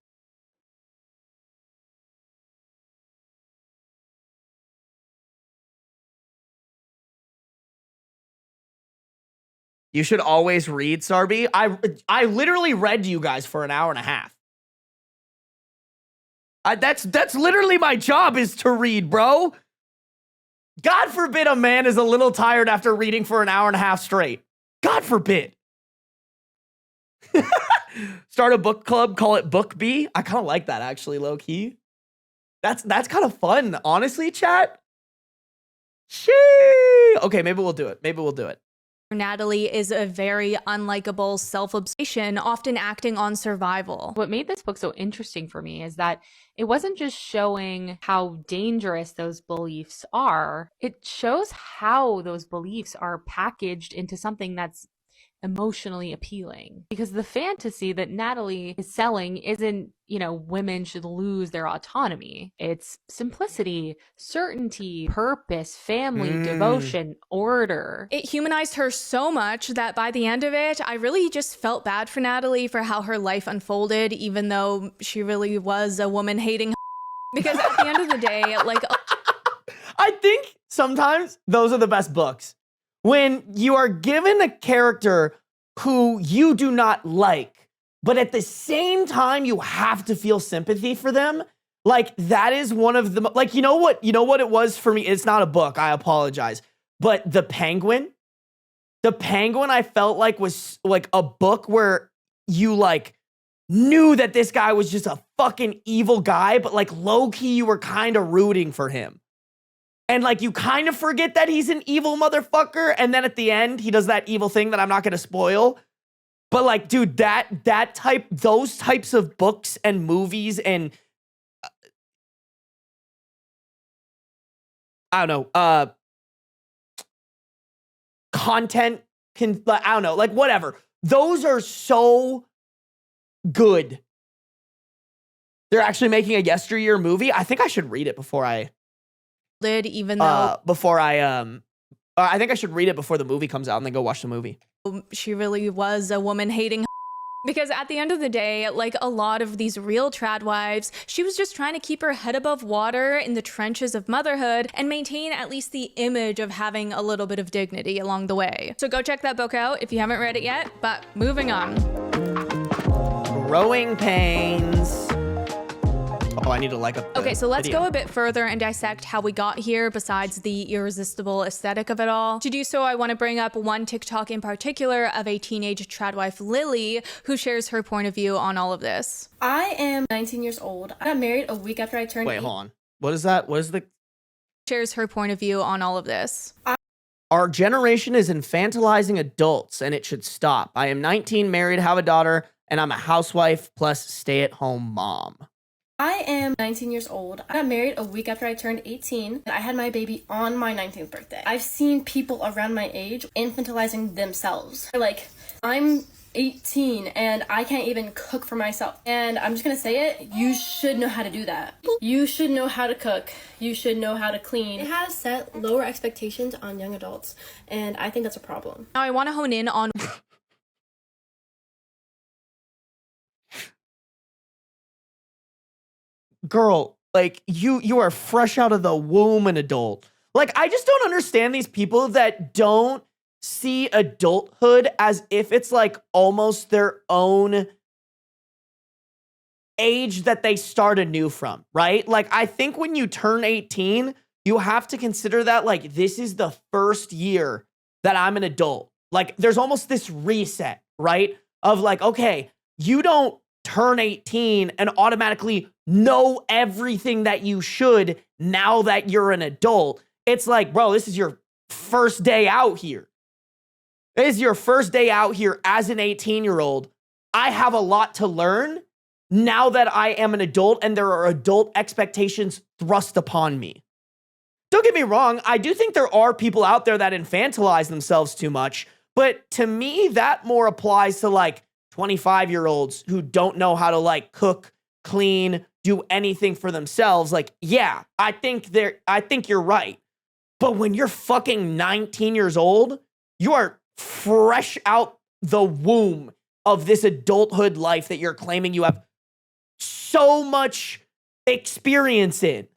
You should always read, Sarby. I literally read to you guys for an hour and a half. That's literally my job, is to read, bro. God forbid a man is a little tired after reading for an hour and a half straight. God forbid. Start a book club, call it Book B. I kind of like that, actually, low key. That's kind of fun, honestly, chat. Shee. Okay, maybe we'll do it. Maybe we'll do it. Natalie is a very unlikable self-obsession, often acting on survival. What made this book so interesting for me is that it wasn't just showing how dangerous those beliefs are. It shows how those beliefs are packaged into something that's emotionally appealing. Because the fantasy that Natalie is selling isn't, women should lose their autonomy. It's simplicity, certainty, purpose, family, devotion, order. It humanized her so much that by the end of it, I really just felt bad for Natalie for how her life unfolded, even though she really was a woman hating. Because at the end of the day, like, I think sometimes those are the best books. When you are given a character who you do not like, but at the same time, you have to feel sympathy for them. Like, that is one of the, like, you know what it was for me? It's not a book. I apologize. But The Penguin I felt like was like a book where you like knew that this guy was just a fucking evil guy, but like low key, you were kind of rooting for him. And like, you kind of forget that he's an evil motherfucker. And then at the end, he does that evil thing that I'm not going to spoil. But like, dude, those types of books and movies and I don't know, content can, I don't know, like whatever. Those are so good. They're actually making a yesteryear movie. I think I should read it before I even though I think I should read it before the movie comes out and then go watch the movie. she really was a woman hating. Because at the end of the day, like a lot of these real tradwives, she was just trying to keep her head above water in the trenches of motherhood and maintain at least the image of having a little bit of dignity along the way. So go check that book out if you haven't read it yet, but moving on. Growing Pains. Oh, I need to like a Okay, so let's video. go a bit further and dissect how we got here besides the irresistible aesthetic of it all. To do so, I want to bring up one TikTok in particular of a teenage tradwife, Lily, who shares her point of view on all of this. I am 19 years old. I got married a week after I turned Wait, hold on. What is that? What is the... Shares her point of view on all of this. Our generation is infantilizing adults, and it should stop. I am 19, married, have a daughter, and I'm a housewife plus stay-at-home mom. I am 19 years old. I got married a week after I turned 18. I had my baby on my 19th birthday. I've seen people around my age infantilizing themselves. Like, I'm 18 and I can't even cook for myself. And I'm just gonna say it, you should know how to do that. You should know how to cook. You should know how to clean. It has set lower expectations on young adults, and I think that's a problem. Now I want to hone in on... Girl, like, you are fresh out of the womb an adult. Like, I just don't understand these people that don't see adulthood as if it's like almost their own age that they start anew from, right? Like, I think when you turn 18, you have to consider that, like, this is the first year that I'm an adult. Like, there's almost this reset, right? Of like, okay, you don't turn 18 and automatically know everything that you should now that you're an adult. It's like, bro, this is your first day out here. This is your first day out here as an 18-year-old. I have a lot to learn now that I am an adult and there are adult expectations thrust upon me. Don't get me wrong, I do think there are people out there that infantilize themselves too much, but to me, that more applies to like 25-year-olds who don't know how to like cook, clean, do anything for themselves. Like, yeah, I think you're right. But when you're fucking 19 years old, you are fresh out the womb of this adulthood life that you're claiming you have so much experience in.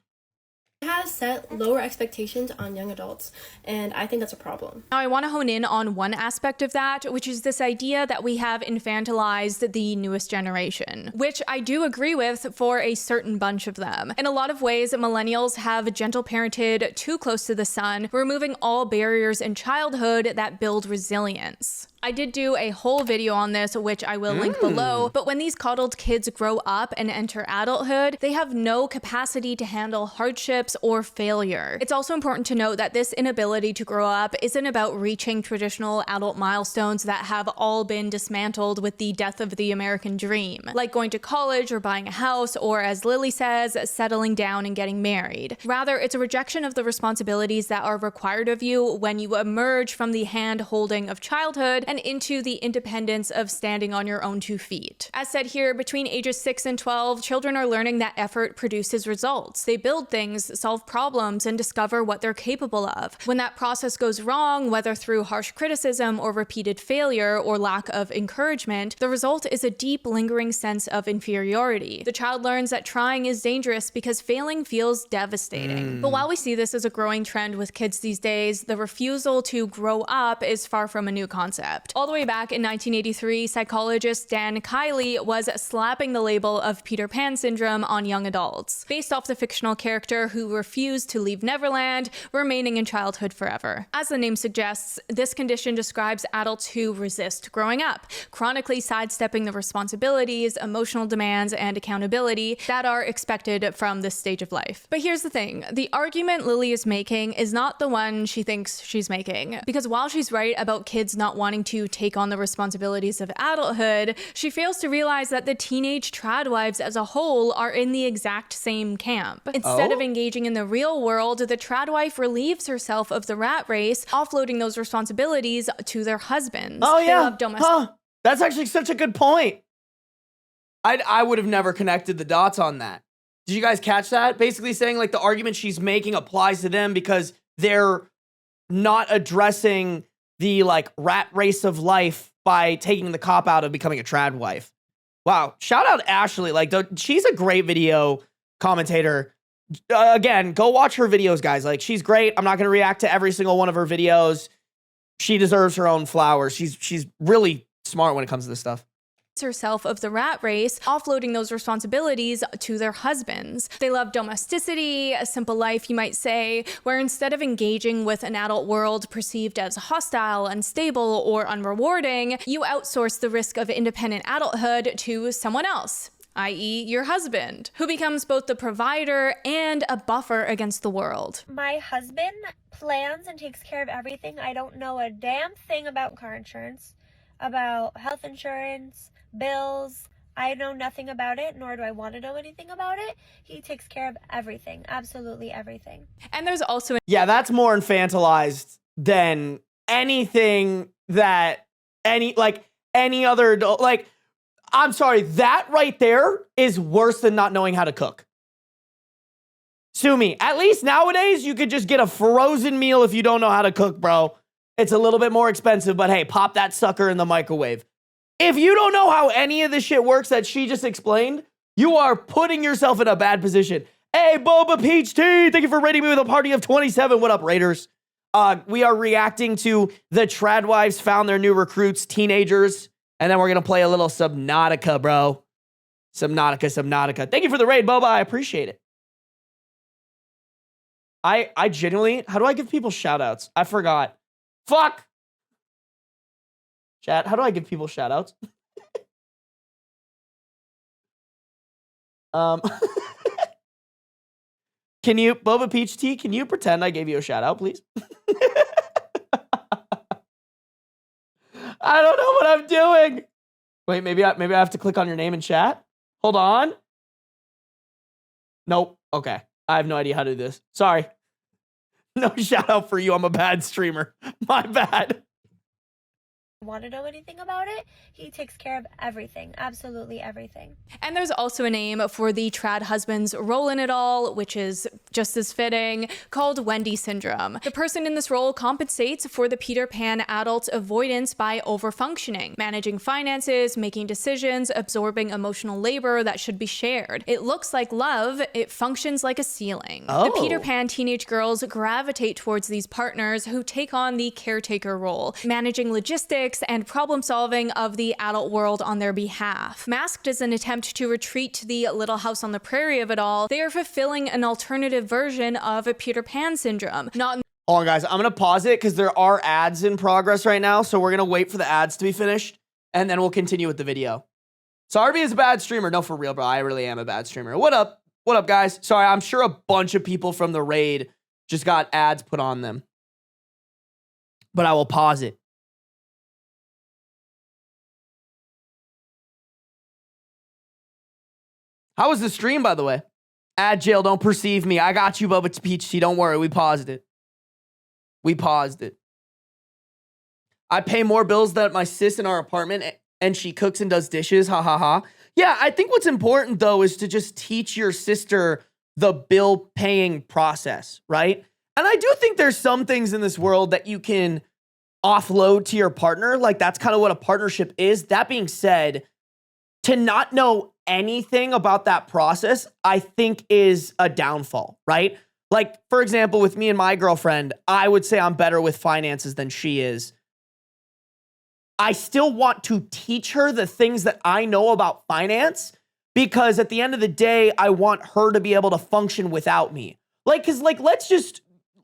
It has set lower expectations on young adults, and I think that's a problem. Now I want to hone in on one aspect of that, which is this idea that we have infantilized the newest generation, which I do agree with for a certain bunch of them. In a lot of ways, millennials have gentle parented too close to the sun, removing all barriers in childhood that build resilience. I did do a whole video on this, which I will link below, but when these coddled kids grow up and enter adulthood, they have no capacity to handle hardships or failure. It's also important to note that this inability to grow up isn't about reaching traditional adult milestones that have all been dismantled with the death of the American dream, like going to college or buying a house, or as Lily says, settling down and getting married. Rather, it's a rejection of the responsibilities that are required of you when you emerge from the hand-holding of childhood and into the independence of standing on your own 2 feet. As said here, between ages 6 and 12, children are learning that effort produces results. They build things, solve problems, and discover what they're capable of. When that process goes wrong, whether through harsh criticism or repeated failure or lack of encouragement, the result is a deep, lingering sense of inferiority. The child learns that trying is dangerous because failing feels devastating. But while we see this as a growing trend with kids these days, the refusal to grow up is far from a new concept. All the way back in 1983, psychologist Dan Kiley was slapping the label of Peter Pan syndrome on young adults, based off the fictional character who refused to leave Neverland, remaining in childhood forever. As the name suggests, this condition describes adults who resist growing up, chronically sidestepping the responsibilities, emotional demands, and accountability that are expected from this stage of life. But here's the thing, the argument Lily is making is not the one she thinks she's making. Because while she's right about kids not wanting to take on the responsibilities of adulthood, she fails to realize that the teenage tradwives as a whole are in the exact same camp. Instead of engaging in the real world, the tradwife relieves herself of the rat race, offloading those responsibilities to their husbands. Oh They yeah, love domestic- that's actually such a good point. I would have never connected the dots on that. Did you guys catch that? Basically saying like the argument she's making applies to them because they're not addressing the like rat race of life by taking the cop out of becoming a trad wife. Wow. Shout out Ashley. Like she's a great video commentator. Again, go watch her videos, guys. Like she's great. I'm not going to react to every single one of her videos. She deserves her own flowers. She's really smart when it comes to this stuff. Herself of the rat race, offloading those responsibilities to their husbands. They love domesticity, a simple life, you might say, where instead of engaging with an adult world perceived as hostile, unstable, or unrewarding, you outsource the risk of independent adulthood to someone else, i.e. your husband, who becomes both the provider and a buffer against the world. My husband plans and takes care of everything. I don't know a damn thing about car insurance, about health insurance, bills. I know nothing about it, nor do I want to know anything about it. He takes care of everything, absolutely everything. And there's also yeah, that's more infantilized than anything that any other adult. Like, I'm sorry, that right there is worse than not knowing how to cook. Sue me. At least nowadays, you could just get a frozen meal if you don't know how to cook, bro. It's a little bit more expensive, but hey, pop that sucker in the microwave. If you don't know how any of this shit works that she just explained, you are putting yourself in a bad position. Hey, Boba Peach Tea, thank you for rating me with a party of 27. What up, Raiders? We are reacting to the Tradwives found their new recruits, teenagers, and then we're going to play a little Subnautica, bro. Subnautica. Thank you for the raid, Boba. I appreciate it. I genuinely, how do I give people shout outs? I forgot. Fuck. Chat, how do I give people shout outs? Can you, Boba Peach Tea, can you pretend I gave you a shout out, please? I don't know what I'm doing. Wait, maybe I have to click on your name in chat. Hold on. Nope. Okay. I have no idea how to do this. Sorry. No shout out for you. I'm a bad streamer. My bad. Want to know anything about it? He takes care of everything, absolutely everything. And there's also a name for the trad husband's role in it all, which is just as fitting, called Wendy syndrome. The person in this role compensates for the Peter Pan adult's avoidance by overfunctioning, managing finances, making decisions, absorbing emotional labor that should be shared. It looks like love, it functions like a ceiling. Oh. The Peter Pan teenage girls gravitate towards these partners who take on the caretaker role, managing logistics and problem solving of the adult world on their behalf. Masked as an attempt to retreat to the Little House on the Prairie of it all, they are fulfilling an alternative version of a Peter Pan syndrome. Hold on, guys. I'm going to pause it because there are ads in progress right now. So we're going to wait for the ads to be finished and then we'll continue with the video. Sarby is a bad streamer. No, for real, bro. I really am a bad streamer. What up? What up, guys? Sorry, I'm sure a bunch of people from the raid just got ads put on them. But I will pause it. How was the stream, by the way? Ad jail, don't perceive me. I got you, Bubba Peach Tea. Don't worry. We paused it. I pay more bills than my sis in our apartment and she cooks and does dishes. Ha ha ha. Yeah, I think what's important though is to just teach your sister the bill paying process, right? And I do think there's some things in this world that you can offload to your partner. Like that's kind of what a partnership is. That being said, to not know anything about that process, I think is a downfall, right? Like, for example, with me and my girlfriend, I would say I'm better with finances than she is. I still want to teach her the things that I know about finance because at the end of the day, I want her to be able to function without me. Like, cause like, let's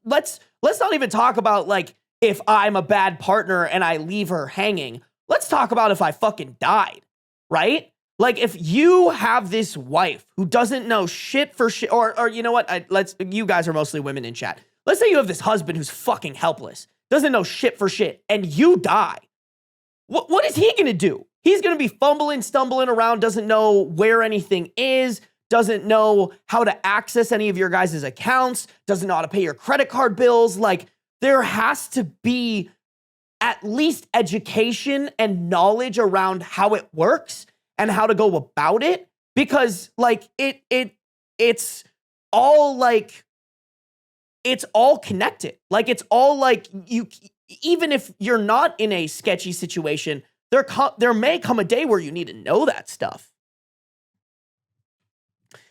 not even talk about like, if I'm a bad partner and I leave her hanging. Let's talk about if I fucking died, right? Like if you have this wife who doesn't know shit for shit, or you know what? You guys are mostly women in chat. Let's say you have this husband who's fucking helpless, doesn't know shit for shit, and you die. What is he gonna do? He's gonna be fumbling, stumbling around, doesn't know where anything is, doesn't know how to access any of your guys' accounts, doesn't know how to pay your credit card bills. Like there has to be at least education and knowledge around how it works and how to go about it, because like it's all connected. Like it's all like even if you're not in a sketchy situation, there may come a day where you need to know that stuff.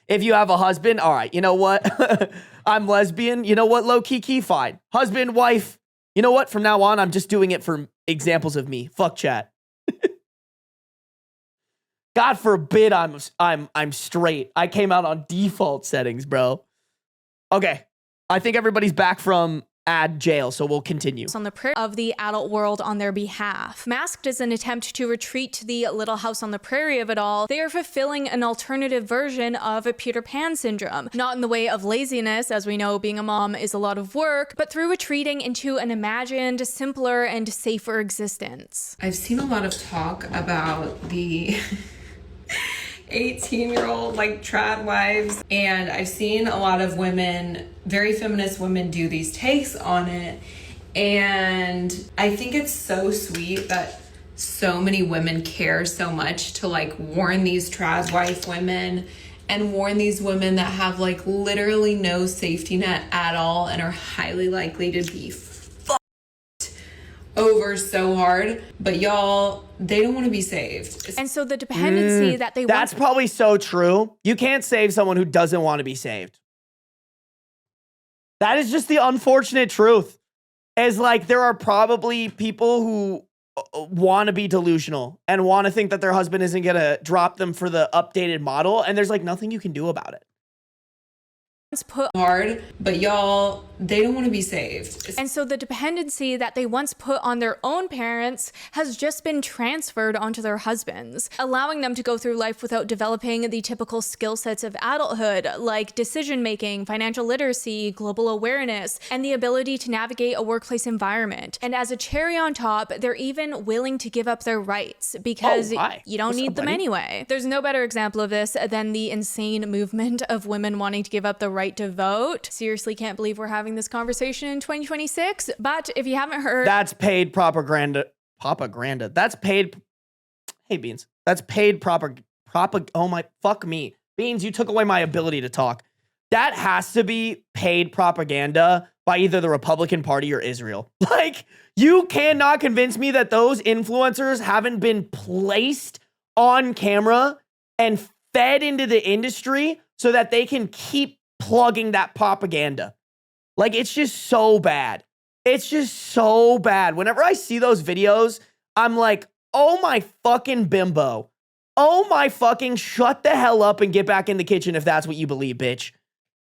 If you have a husband, all right, you know what? I'm lesbian. You know what? Low key, fine. Husband, wife. You know what? From now on, I'm just doing it for examples of me. Fuck chat. God forbid I'm straight. I came out on default settings, bro. Okay. I think everybody's back from ad jail, so we'll continue. On the prairie of the adult world on their behalf. Masked as an attempt to retreat to the Little House on the Prairie of it all, they are fulfilling an alternative version of a Peter Pan syndrome. Not in the way of laziness, as we know being a mom is a lot of work, but through retreating into an imagined, simpler, and safer existence. I've seen a lot of talk about the 18-year-old like trad wives, and I've seen a lot of women, very feminist women, do these takes on it, and I think it's so sweet that so many women care so much to like warn these trad wife women and warn these women that have like literally no safety net at all and are highly likely to be over so hard, but y'all, they don't want to be saved. And so the dependency that they that's want... probably so true. You can't save someone who doesn't want to be saved. That is just the unfortunate truth. Is like there are probably people who want to be delusional and want to think that their husband isn't going to drop them for the updated model, and there's like nothing you can do about it. Put hard, but y'all, they don't want to be saved. And so the dependency that they once put on their own parents has just been transferred onto their husbands, allowing them to go through life without developing the typical skill sets of adulthood, like decision making, financial literacy, global awareness, and the ability to navigate a workplace environment. And as a cherry on top, they're even willing to give up their rights because you don't need them anyway. There's no better example of this than the insane movement of women wanting to give up the right to vote. Seriously, can't believe we're having this conversation in 2026. But if you haven't heard, that's paid propaganda. That's paid. Hey, Beans. That's paid oh my, fuck me. Beans, you took away my ability to talk. That has to be paid propaganda by either the Republican Party or Israel. Like, you cannot convince me that those influencers haven't been placed on camera and fed into the industry so that they can keep plugging that propaganda. Like, it's just so bad. It's just so bad. Whenever I see those videos, I'm like, oh my fucking bimbo. Oh my fucking shut the hell up and get back in the kitchen if that's what you believe, bitch.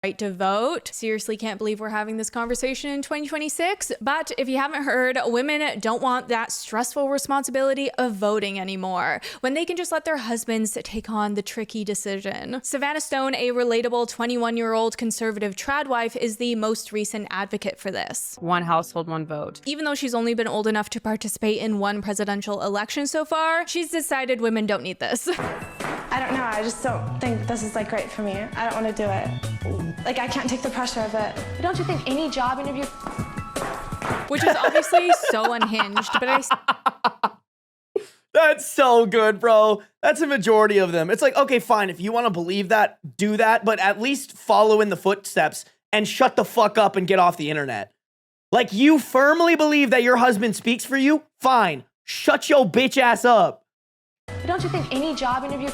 Right to vote. Seriously, can't believe we're having this conversation in 2026. But if you haven't heard, women don't want that stressful responsibility of voting anymore when they can just let their husbands take on the tricky decision. Savannah Stone, a relatable 21-year-old conservative trad wife, is the most recent advocate for this. One household, one vote. Even though she's only been old enough to participate in one presidential election so far, she's decided women don't need this. I don't know, I just don't think this is like right for me. I don't want to do it. Like, I can't take the pressure of it. But don't you think any job interview Which is obviously so unhinged, but That's so good, bro. That's a majority of them. It's like, okay, fine. If you want to believe that, do that, but at least follow in the footsteps and shut the fuck up and get off the internet. Like, you firmly believe that your husband speaks for you? Fine. Shut your bitch ass up. But don't you think any job interview...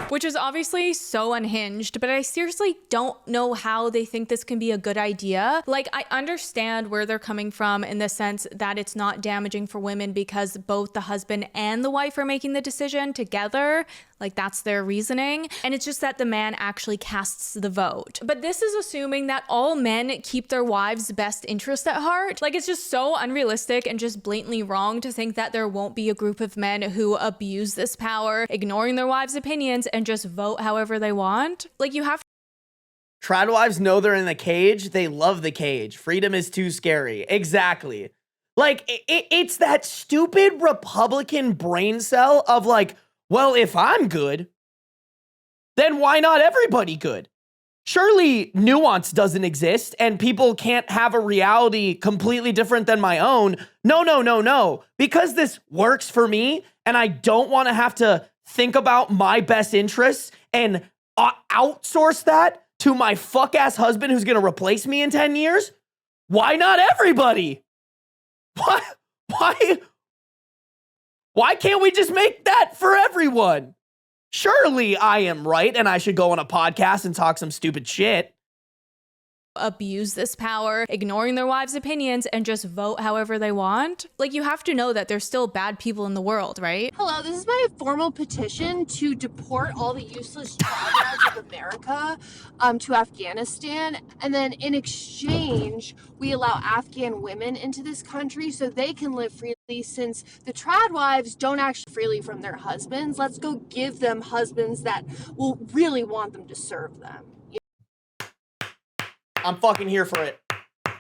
Which is obviously so unhinged, but I seriously don't know how they think this can be a good idea. Like, I understand where they're coming from in the sense that it's not damaging for women because both the husband and the wife are making the decision together. Like, that's their reasoning. And it's just that the man actually casts the vote. But this is assuming that all men keep their wives' best interest at heart. Like, it's just so unrealistic and just blatantly wrong to think that there won't be a group of men who abuse this power, ignoring their wives' opinions and just vote however they want. Like, you have to. Tradwives know they're in the cage. They love the cage. Freedom is too scary. Exactly. Like, it's that stupid Republican brain cell of like, well, if I'm good, then why not everybody good? Surely nuance doesn't exist and people can't have a reality completely different than my own. No. Because this works for me and I don't want to have to think about my best interests and outsource that to my fuck ass husband who's going to replace me in 10 years. Why not everybody? Why can't we just make that for everyone? Surely I am right and I should go on a podcast and talk some stupid shit. Abuse this power, ignoring their wives' opinions and just vote however they want. Like, you have to know that there's still bad people in the world, right? Hello, this is my formal petition to deport all the useless tradwives of America to Afghanistan. And then in exchange, we allow Afghan women into this country so they can live freely, since the tradwives don't actually freely from their husbands. Let's go give them husbands that will really want them to serve them. I'm fucking here for it.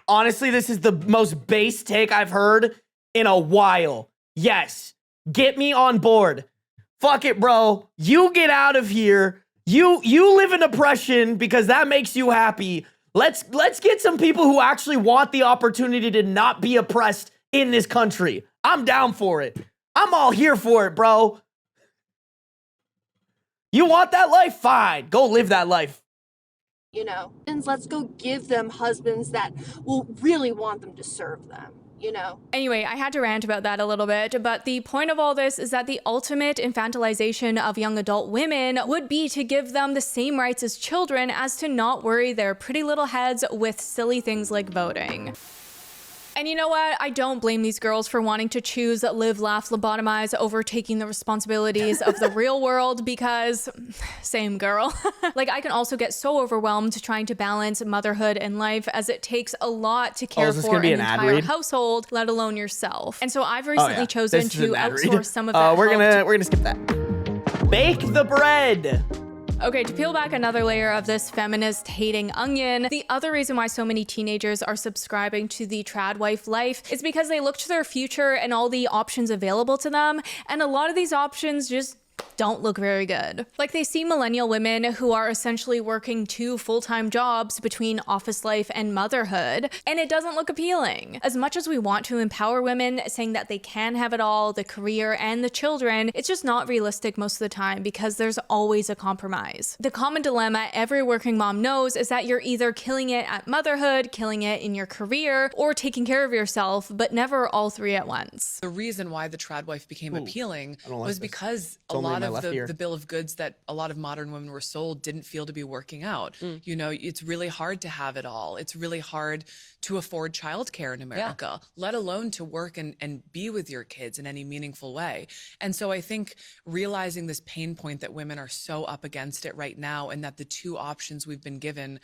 Honestly, this is the most base take I've heard in a while. Yes, get me on board. Fuck it, bro. You get out of here. You live in oppression because that makes you happy. Let's get some people who actually want the opportunity to not be oppressed in this country. I'm down for it. I'm all here for it, bro. You want that life? Fine. Go live that life. You know, and let's go give them husbands that will really want them to serve them, you know? Anyway, I had to rant about that a little bit, but the point of all this is that the ultimate infantilization of young adult women would be to give them the same rights as children as to not worry their pretty little heads with silly things like voting. And you know what? I don't blame these girls for wanting to choose live, laugh, lobotomize over taking the responsibilities of the real world because, same girl. Like, I can also get so overwhelmed trying to balance motherhood and life, as it takes a lot to care for an entire household, let alone yourself. And so I've recently chosen to outsource some of that. We're gonna skip that. Bake the bread. Okay, to peel back another layer of this feminist hating onion, the other reason why so many teenagers are subscribing to the tradwife life is because they look to their future and all the options available to them, and a lot of these options just don't look very good. Like, they see millennial women who are essentially working 2 full-time jobs between office life and motherhood, and it doesn't look appealing. As much as we want to empower women, saying that they can have it all, the career and the children, it's just not realistic most of the time because there's always a compromise. The common dilemma every working mom knows is that you're either killing it at motherhood, killing it in your career, or taking care of yourself, but never all three at once. The reason why the tradwife became appealing was because a lot of the bill of goods that a lot of modern women were sold didn't feel to be working out. You know, it's really hard to have it all. It's really hard to afford childcare in America, let alone to work and be with your kids in any meaningful way. And so I think realizing this pain point that women are so up against it right now, and that the 2 options we've been given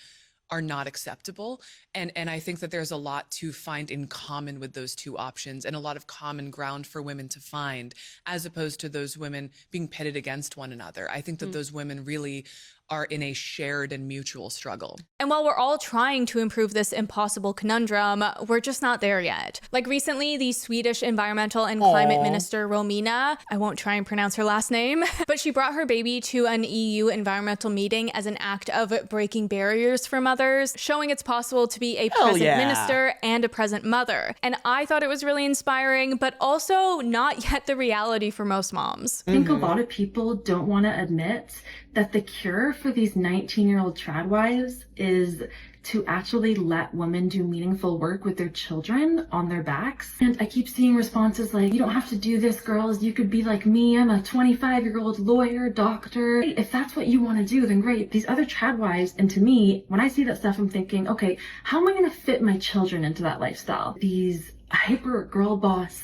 are not acceptable. And I think that there's a lot to find in common with those 2 options, and a lot of common ground for women to find, as opposed to those women being pitted against one another. I think that those women really are in a shared and mutual struggle. And while we're all trying to improve this impossible conundrum, we're just not there yet. Like recently, the Swedish environmental and climate minister Romina, I won't try and pronounce her last name, but she brought her baby to an EU environmental meeting as an act of breaking barriers for mothers, showing it's possible to be a present minister and a present mother. And I thought it was really inspiring, but also not yet the reality for most moms. I think a lot of people don't want to admit that the cure for these 19-year-old tradwives is to actually let women do meaningful work with their children on their backs. And I keep seeing responses like, you don't have to do this, girls. You could be like me. I'm a 25-year-old lawyer, doctor. If that's what you want to do, then great. These other tradwives, and to me, when I see that stuff, I'm thinking, okay, how am I going to fit my children into that lifestyle? These hyper girl boss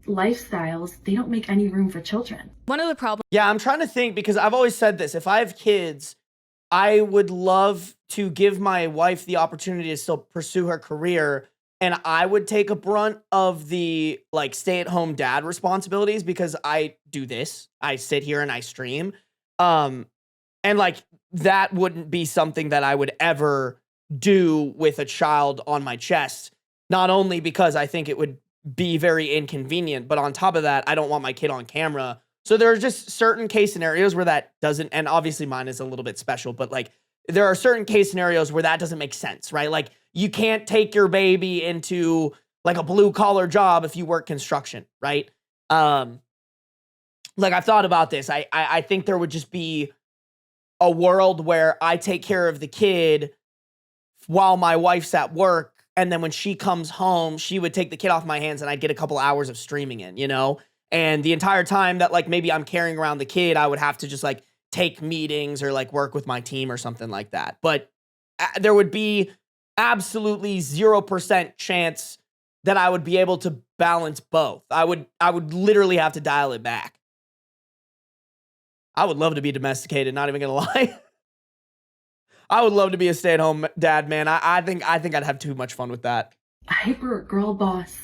lifestyles, they don't make any room for children. One of the problems. Yeah, I'm trying to think because I've always said this. If I have kids, I would love to give my wife the opportunity to still pursue her career. And I would take a brunt of the like stay-at-home dad responsibilities because I do this. I sit here and I stream. And like that wouldn't be something that I would ever do with a child on my chest. Not only because I think it would be very inconvenient, but on top of that, I don't want my kid on camera. So there are just certain case scenarios where that doesn't, and obviously mine is a little bit special, but like there are certain case scenarios where that doesn't make sense, right? Like you can't take your baby into like a blue collar job if you work construction, right? Like I've thought about this. I think there would just be a world where I take care of the kid while my wife's at work. And then when she comes home, she would take the kid off my hands and I'd get a couple hours of streaming in, you know? And the entire time that like maybe I'm carrying around the kid, I would have to just like take meetings or like work with my team or something like that. But there would be absolutely 0% chance that I would be able to balance both. I would literally have to dial it back. I would love to be domesticated, not even gonna lie. I would love to be a stay-at-home dad, man. I think I'd have too much fun with that. Hyper girl boss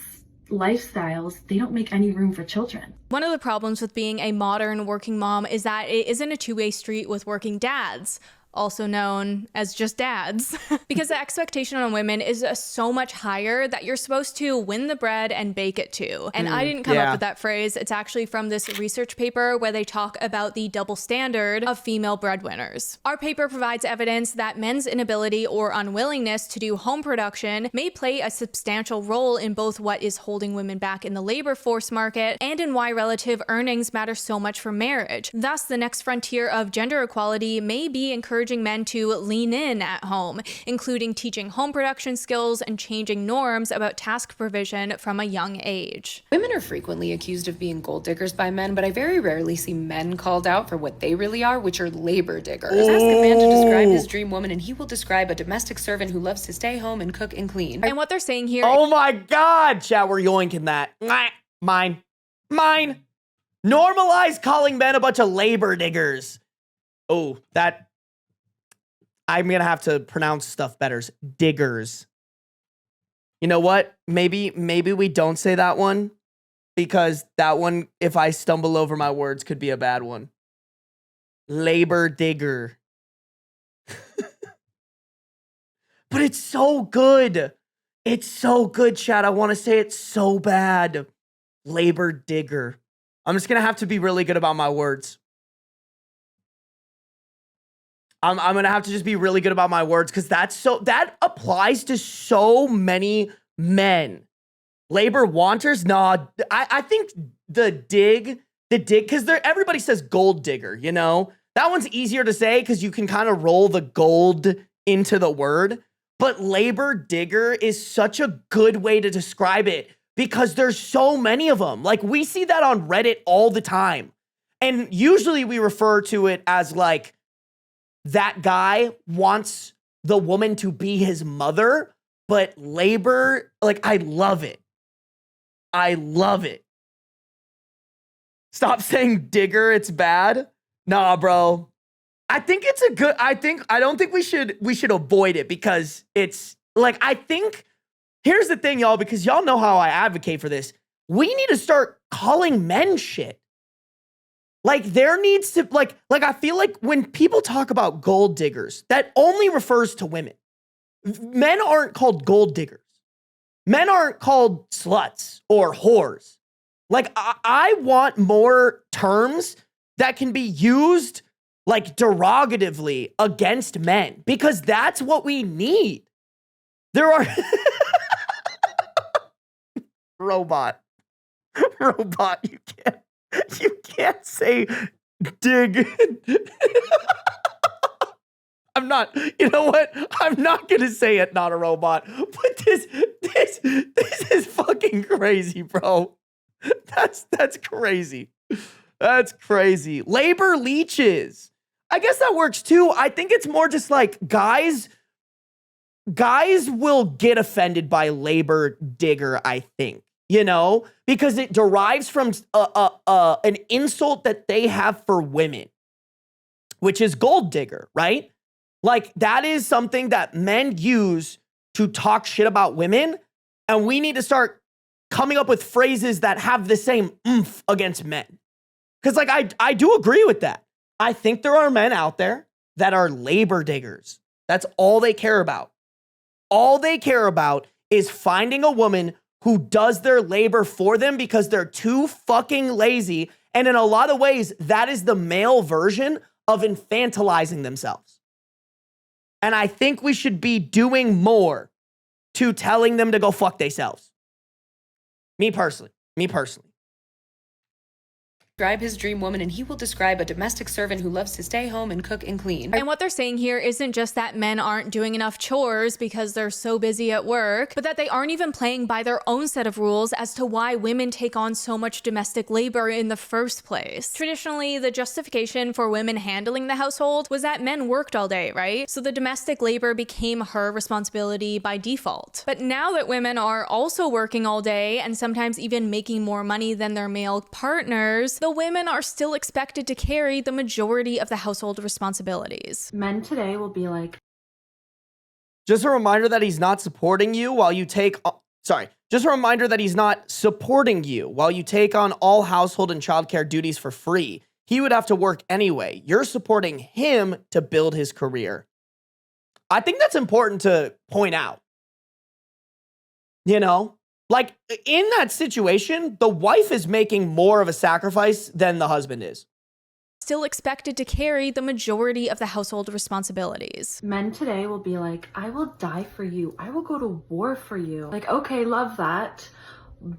lifestyles, they don't make any room for children. One of the problems with being a modern working mom is that it isn't a two-way street with working dads, also known as just dads, because the expectation on women is so much higher that you're supposed to win the bread and bake it too. And I didn't come up with that phrase. It's actually from this research paper where they talk about the double standard of female breadwinners. Our paper provides evidence that men's inability or unwillingness to do home production may play a substantial role in both what is holding women back in the labor force market and in why relative earnings matter so much for marriage. Thus, the next frontier of gender equality may be encouraging men to lean in at home, including teaching home production skills and changing norms about task provision from a young age. Women are frequently accused of being gold diggers by men, but I very rarely see men called out for what they really are, which are labor diggers. Ask a man to describe his dream woman and he will describe a domestic servant who loves to stay home and cook and clean. And what they're saying here— oh my God, chat, we're yoinking that. Mine. Normalize calling men a bunch of labor diggers. Oh, that— I'm going to have to pronounce stuff better. Diggers. You know what? Maybe we don't say that one because that one, if I stumble over my words, could be a bad one. Labor digger. But it's so good. It's so good, chat. I want to say it so bad. Labor digger. I'm just going to have to be really good about my words. I'm going to have to just be really good about my words because that applies to so many men. Labor wanters? Nah, I think the dig, because everybody says gold digger, you know? That one's easier to say because you can kind of roll the gold into the word. But labor digger is such a good way to describe it because there's so many of them. Like we see that on Reddit all the time. And usually we refer to it as like, that guy wants the woman to be his mother, but labor, like, I love it. I love it. Stop saying digger, it's bad. Nah, bro. I think it's a good, I don't think we should avoid it because it's, like, I think, here's the thing, y'all, because y'all know how I advocate for this. We need to start calling men shit. Like there needs to like I feel like when people talk about gold diggers, that only refers to women. Men aren't called gold diggers. Men aren't called sluts or whores. Like I want more terms that can be used like derogatively against men because that's what we need. There are robot, you can't say dig. I'm not, you know what? I'm not gonna say it, not a robot. But this is fucking crazy, bro. That's crazy. That's crazy. Labor leeches. I guess that works too. I think it's more just like guys will get offended by labor digger, I think, you know, because it derives from an insult that they have for women, which is gold digger, right? Like that is something that men use to talk shit about women. And we need to start coming up with phrases that have the same oomph against men. Because like, I do agree with that. I think there are men out there that are labor diggers. That's all they care about. All they care about is finding a woman who does their labor for them because they're too fucking lazy. And in a lot of ways, that is the male version of infantilizing themselves. And I think we should be doing more to telling them to go fuck themselves. Me personally. Describe his dream woman, and he will describe a domestic servant who loves to stay home and cook and clean. And what they're saying here isn't just that men aren't doing enough chores because they're so busy at work, but that they aren't even playing by their own set of rules as to why women take on so much domestic labor in the first place. Traditionally, the justification for women handling the household was that men worked all day, right? So the domestic labor became her responsibility by default. But now that women are also working all day and sometimes even making more money than their male partners, the women are still expected to carry the majority of the household responsibilities. Men today will be like, just a reminder that he's not supporting you while you take, just a reminder that he's not supporting you while you take on all household and childcare duties for free. He would have to work anyway. You're supporting him to build his career. I think that's important to point out. You know? Like, in that situation, the wife is making more of a sacrifice than the husband is. Still expected to carry the majority of the household responsibilities. men today will be like, I will die for you. I will go to war for you. Like, okay, love that.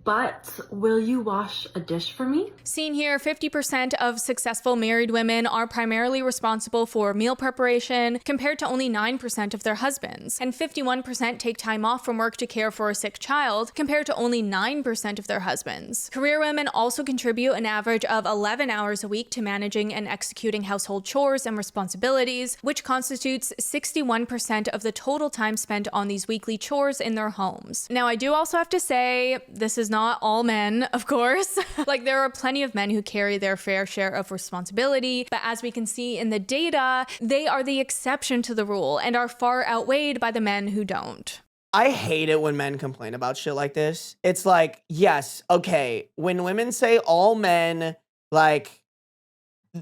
But will you wash a dish for me? Seen here, 50% of successful married women are primarily responsible for meal preparation, compared to only 9% of their husbands. And 51% take time off from work to care for a sick child, compared to only 9% of their husbands. Career women also contribute an average of 11 hours a week to managing and executing household chores and responsibilities, which constitutes 61% of the total time spent on these weekly chores in their homes. Now, I do also have to say, this is not all men, of course. Like, there are plenty of men who carry their fair share of responsibility, but as we can see in the data, they are the exception to the rule and are far outweighed by the men who don't. I hate it when men complain about shit like this. It's like, yes, okay, when women say all men, like,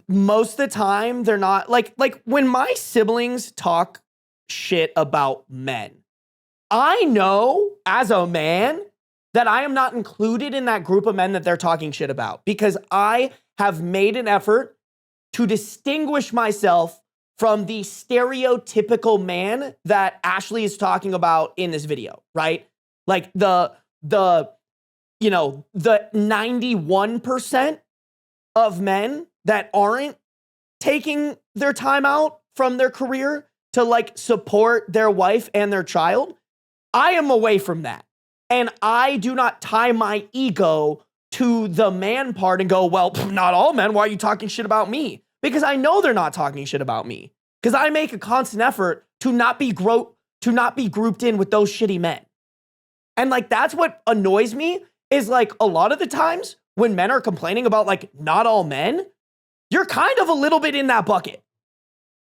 most of the time they're not, like when my siblings talk shit about men, I know as a man that I am not included in that group of men that they're talking shit about, because I have made an effort to distinguish myself from the stereotypical man that Ashley is talking about in this video, right? Like the 91% of men that aren't taking their time out from their career to like support their wife and their child. I am away from that. And I do not tie my ego to the man part and go, well, not all men, why are you talking shit about me? Because I know they're not talking shit about me. Because I make a constant effort to not be grouped in with those shitty men. And like, that's what annoys me, is like a lot of the times when men are complaining about like not all men, you're kind of a little bit in that bucket.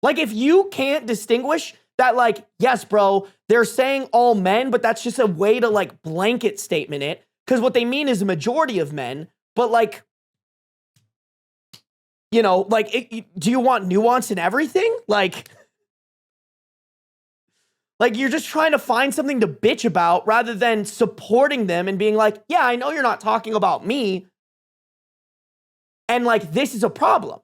Like, if you can't distinguish that, like, yes, bro, they're saying all men, but that's just a way to like blanket statement it, because what they mean is a majority of men, but like, You know, like, do you want nuance in everything? Like, you're just trying to find something to bitch about rather than supporting them and being like, yeah, I know you're not talking about me. And like, this is a problem.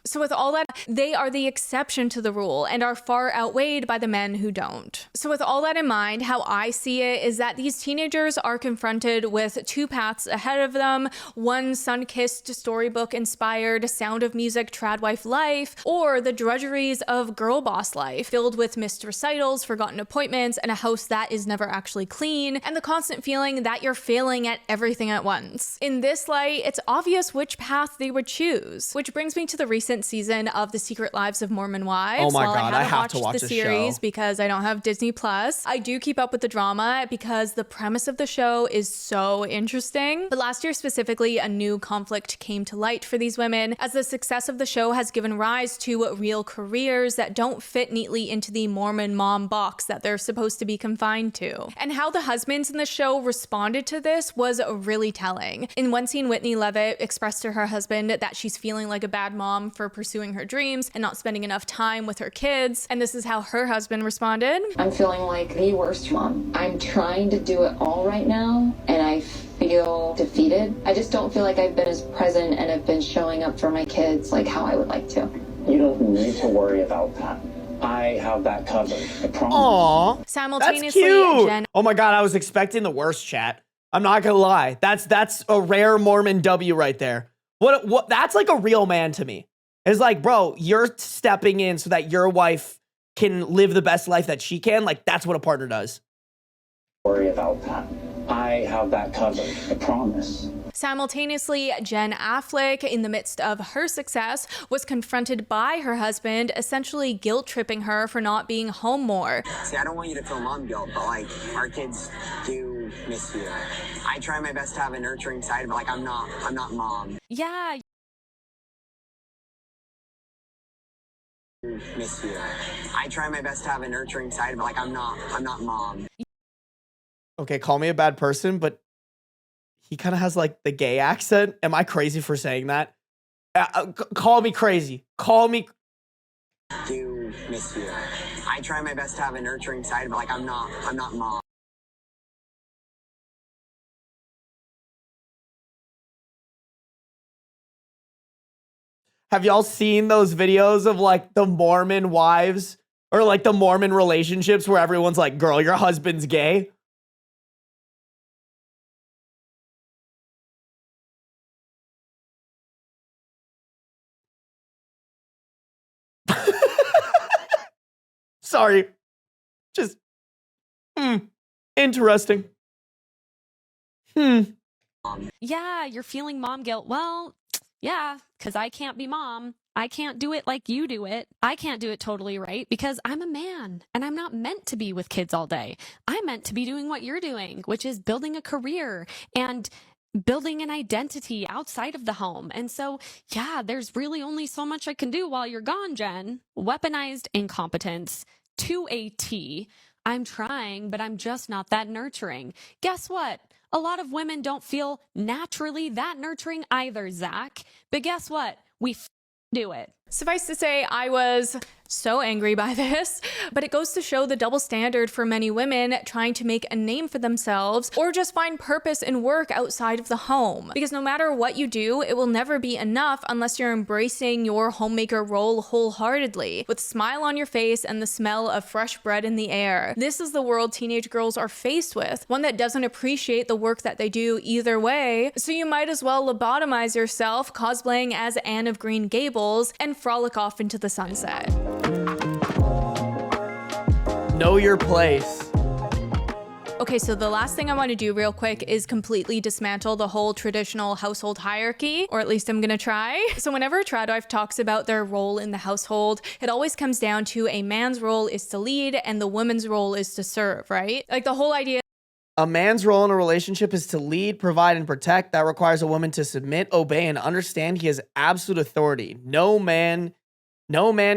So with all that, they are the exception to the rule and are far outweighed by the men who don't. So with all that in mind, how I see it is that these teenagers are confronted with two paths ahead of them: one sun-kissed, storybook-inspired, Sound of Music tradwife life, or the drudgeries of girl boss life, filled with missed recitals, forgotten appointments, and a house that is never actually clean, and the constant feeling that you're failing at everything at once. In this light, it's obvious which path they would choose, which brings me to the recent season of The Secret Lives of Mormon Wives. Oh my While God, I I haven't have to watch watched the series because I don't have Disney Plus, I do keep up with the drama because the premise of the show is so interesting. But last year specifically, a new conflict came to light for these women, as the success of the show has given rise to real careers that don't fit neatly into the Mormon mom box that they're supposed to be confined to. And how the husbands in the show responded to this was really telling. In one scene, Whitney Levitt expressed to her husband that she's feeling like a bad mom for pursuing her dreams and not spending enough time with her kids. And this is how her husband responded. I'm feeling like the worst mom. I'm trying to do it all right now, and I feel defeated. I just don't feel like I've been as present and have been showing up for my kids like how I would like to. You don't need to worry about that. I have that covered. I promise. Aww, simultaneously, that's cute. Jen. Oh my God, I was expecting the worst, chat. I'm not gonna lie. That's a rare Mormon W right there. What? That's like a real man to me. It's like, bro, you're stepping in so that your wife can live the best life that she can. Like, that's what a partner does. Worry about that. I have that covered. I promise. Simultaneously, Jen Affleck, in the midst of her success, was confronted by her husband, essentially guilt-tripping her for not being home more. See, I don't want you to feel mom guilt, but like, our kids do miss you. I try my best to have a nurturing side, but like, I'm not mom. Yeah. Miss you. I try my best to have a nurturing side, but like, I'm not mom. Okay, call me a bad person, but he kind of has like the gay accent. Am I crazy for saying that? Call me crazy. Call me. Do miss you. I try my best to have a nurturing side, but like, I'm not mom. Have y'all seen those videos of like the Mormon wives or like the Mormon relationships where everyone's like, girl, your husband's gay? Sorry. Just, interesting. Yeah, you're feeling mom guilt. Well, yeah, because I can't be mom. I can't do it like you do it. I can't do it totally right because I'm a man and I'm not meant to be with kids all day. I'm meant to be doing what you're doing, which is building a career and building an identity outside of the home. And so, yeah, there's really only so much I can do while you're gone, Jen. Weaponized incompetence to a T. I'm trying, but I'm just not that nurturing. Guess what? A lot of women don't feel naturally that nurturing either, Zach. But guess what? We do it. Suffice to say, I was so angry by this, but it goes to show the double standard for many women trying to make a name for themselves or just find purpose in work outside of the home. Because no matter what you do, it will never be enough unless you're embracing your homemaker role wholeheartedly, with a smile on your face and the smell of fresh bread in the air. This is the world teenage girls are faced with, one that doesn't appreciate the work that they do either way, so you might as well lobotomize yourself cosplaying as Anne of Green Gables and frolic off into the sunset. Know your place. Okay, so the last thing I want to do real quick is completely dismantle the whole traditional household hierarchy, or at least I'm gonna try. So whenever a tradwife talks about their role in the household, it always comes down to a man's role is to lead and the woman's role is to serve, right? Like the whole idea. A man's role in a relationship is to lead, provide, and protect. That requires a woman to submit, obey, and understand he has absolute authority. No man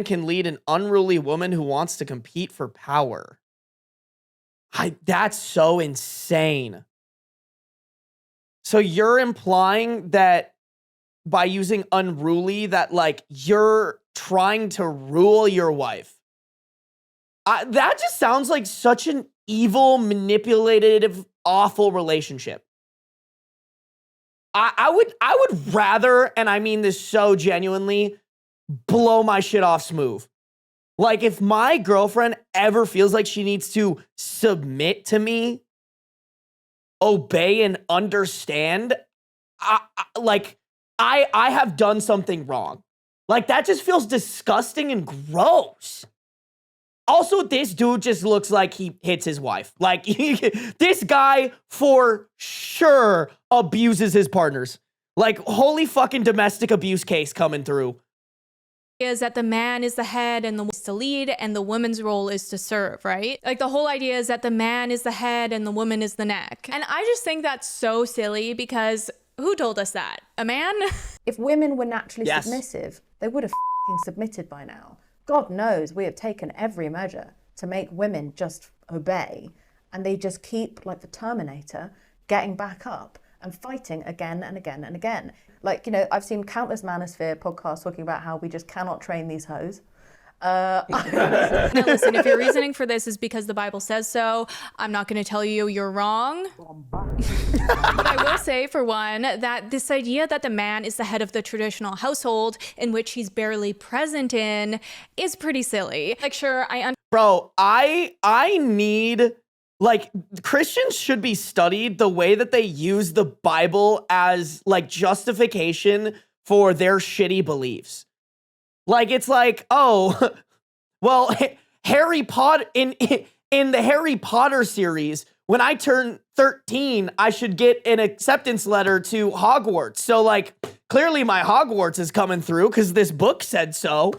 can lead an unruly woman who wants to compete for power. That's so insane. So you're implying that by using unruly that like you're trying to rule your wife. That just sounds like such an evil, manipulative, awful relationship. I would rather, and I mean this so genuinely, blow my shit off smooth. Like if my girlfriend ever feels like she needs to submit to me, obey and understand, I have done something wrong. Like that just feels disgusting and gross. Also, this dude just looks like he hits his wife. Like this guy for sure abuses his partners. Like holy fucking domestic abuse case coming through. Is that the man is the head and the woman is to lead and the woman's role is to serve, right? Like the whole idea is that the man is the head and the woman is the neck. And I just think that's so silly because who told us that? A man? If women were naturally Yes. submissive, they would have f***ing submitted by now. God knows we have taken every measure to make women just obey, and they just keep, like the Terminator, getting back up and fighting again and again and again. Like, you know, I've seen countless Manosphere podcasts talking about how we just cannot train these hoes. Now listen, if your reasoning for this is because the Bible says so, I'm not going to tell you you're wrong. But I will say, for one, that this idea that the man is the head of the traditional household in which he's barely present in is pretty silly. Like, sure, Bro, I need, like, Christians should be studied the way that they use the Bible as, like, justification for their shitty beliefs. Like, it's like, oh, well, Harry Potter, in the Harry Potter series, when I turn 13, I should get an acceptance letter to Hogwarts. So, like, clearly my Hogwarts is coming through because this book said so.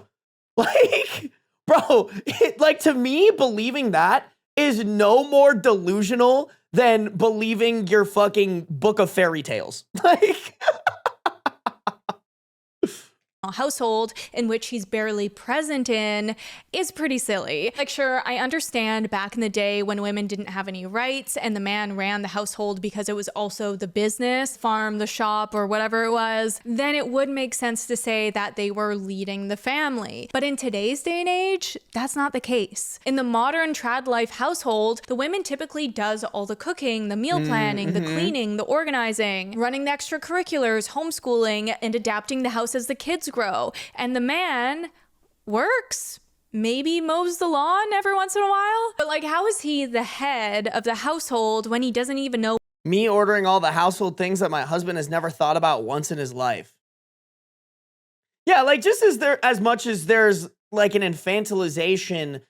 Like, bro, like, to me, believing that is no more delusional than believing your fucking book of fairy tales. Like... household in which he's barely present in is pretty silly. Like, sure, I understand back in the day when women didn't have any rights and the man ran the household because it was also the business, farm, the shop, or whatever it was, then it would make sense to say that they were leading the family. But in today's day and age, that's not the case. In the modern Tradwife household, the woman typically does all the cooking, the meal planning, the cleaning, the organizing, running the extracurriculars, homeschooling, and adapting the house as the kids grow. And the man works, maybe mows the lawn every once in a while. But like, how is he the head of the household when he doesn't even know? Me ordering all the household things that my husband has never thought about once in his life. Yeah, like just as much as there's like an infantilization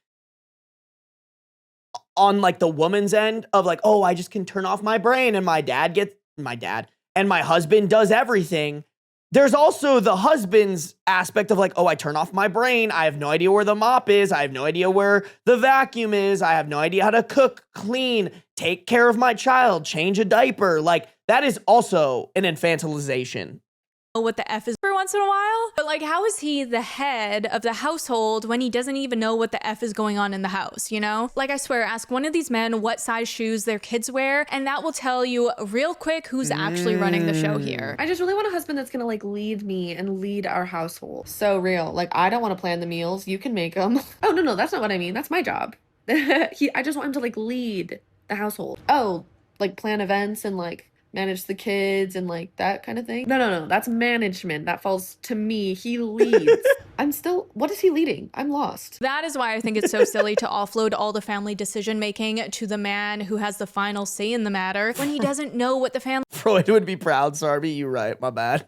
on like the woman's end of like, oh, I just can turn off my brain and my husband does everything. There's also the husband's aspect of like, oh, I turn off my brain. I have no idea where the mop is. I have no idea where the vacuum is. I have no idea how to cook, clean, take care of my child, change a diaper. Like that is also an infantilization. What the F is for once in a while. But like, how is he the head of the household when he doesn't even know what the F is going on in the house, you know? Like, I swear, ask one of these men what size shoes their kids wear, and that will tell you real quick who's actually running the show here. I just really want a husband that's gonna like lead me and lead our household. So real. Like, I don't want to plan the meals. You can make them. Oh, no, that's not what I mean. That's my job. I just want him to like lead the household. Oh, like plan events and like manage the kids and like that kind of thing. No, that's management. That falls to me. He leads. What is he leading? I'm lost. That is why I think it's so silly to offload all the family decision making to the man who has the final say in the matter when he doesn't know what the family. Freud would be proud, Sarby. You right, my bad.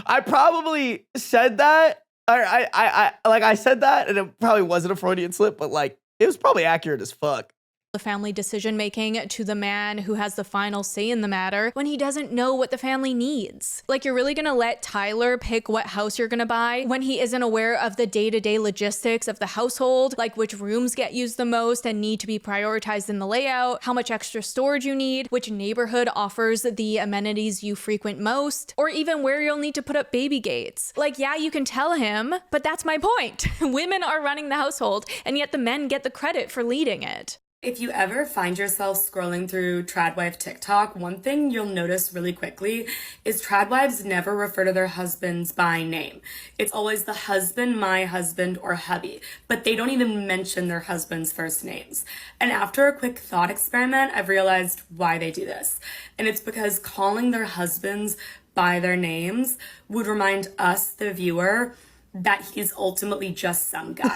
I probably said that. I said that and it probably wasn't a Freudian slip, but like it was probably accurate as fuck. The family decision making to the man who has the final say in the matter when he doesn't know what the family needs. Like, you're really gonna let Tyler pick what house you're gonna buy when he isn't aware of the day-to-day logistics of the household, like which rooms get used the most and need to be prioritized in the layout, how much extra storage you need, which neighborhood offers the amenities you frequent most, or even where you'll need to put up baby gates. Like, yeah, you can tell him, but that's my point. Women are running the household, and yet the men get the credit for leading it. If you ever find yourself scrolling through Tradwife TikTok, one thing you'll notice really quickly is Tradwives never refer to their husbands by name. It's always the husband, my husband, or hubby, but they don't even mention their husband's first names. And after a quick thought experiment, I've realized why they do this. And it's because calling their husbands by their names would remind us, the viewer, that he's ultimately just some guy.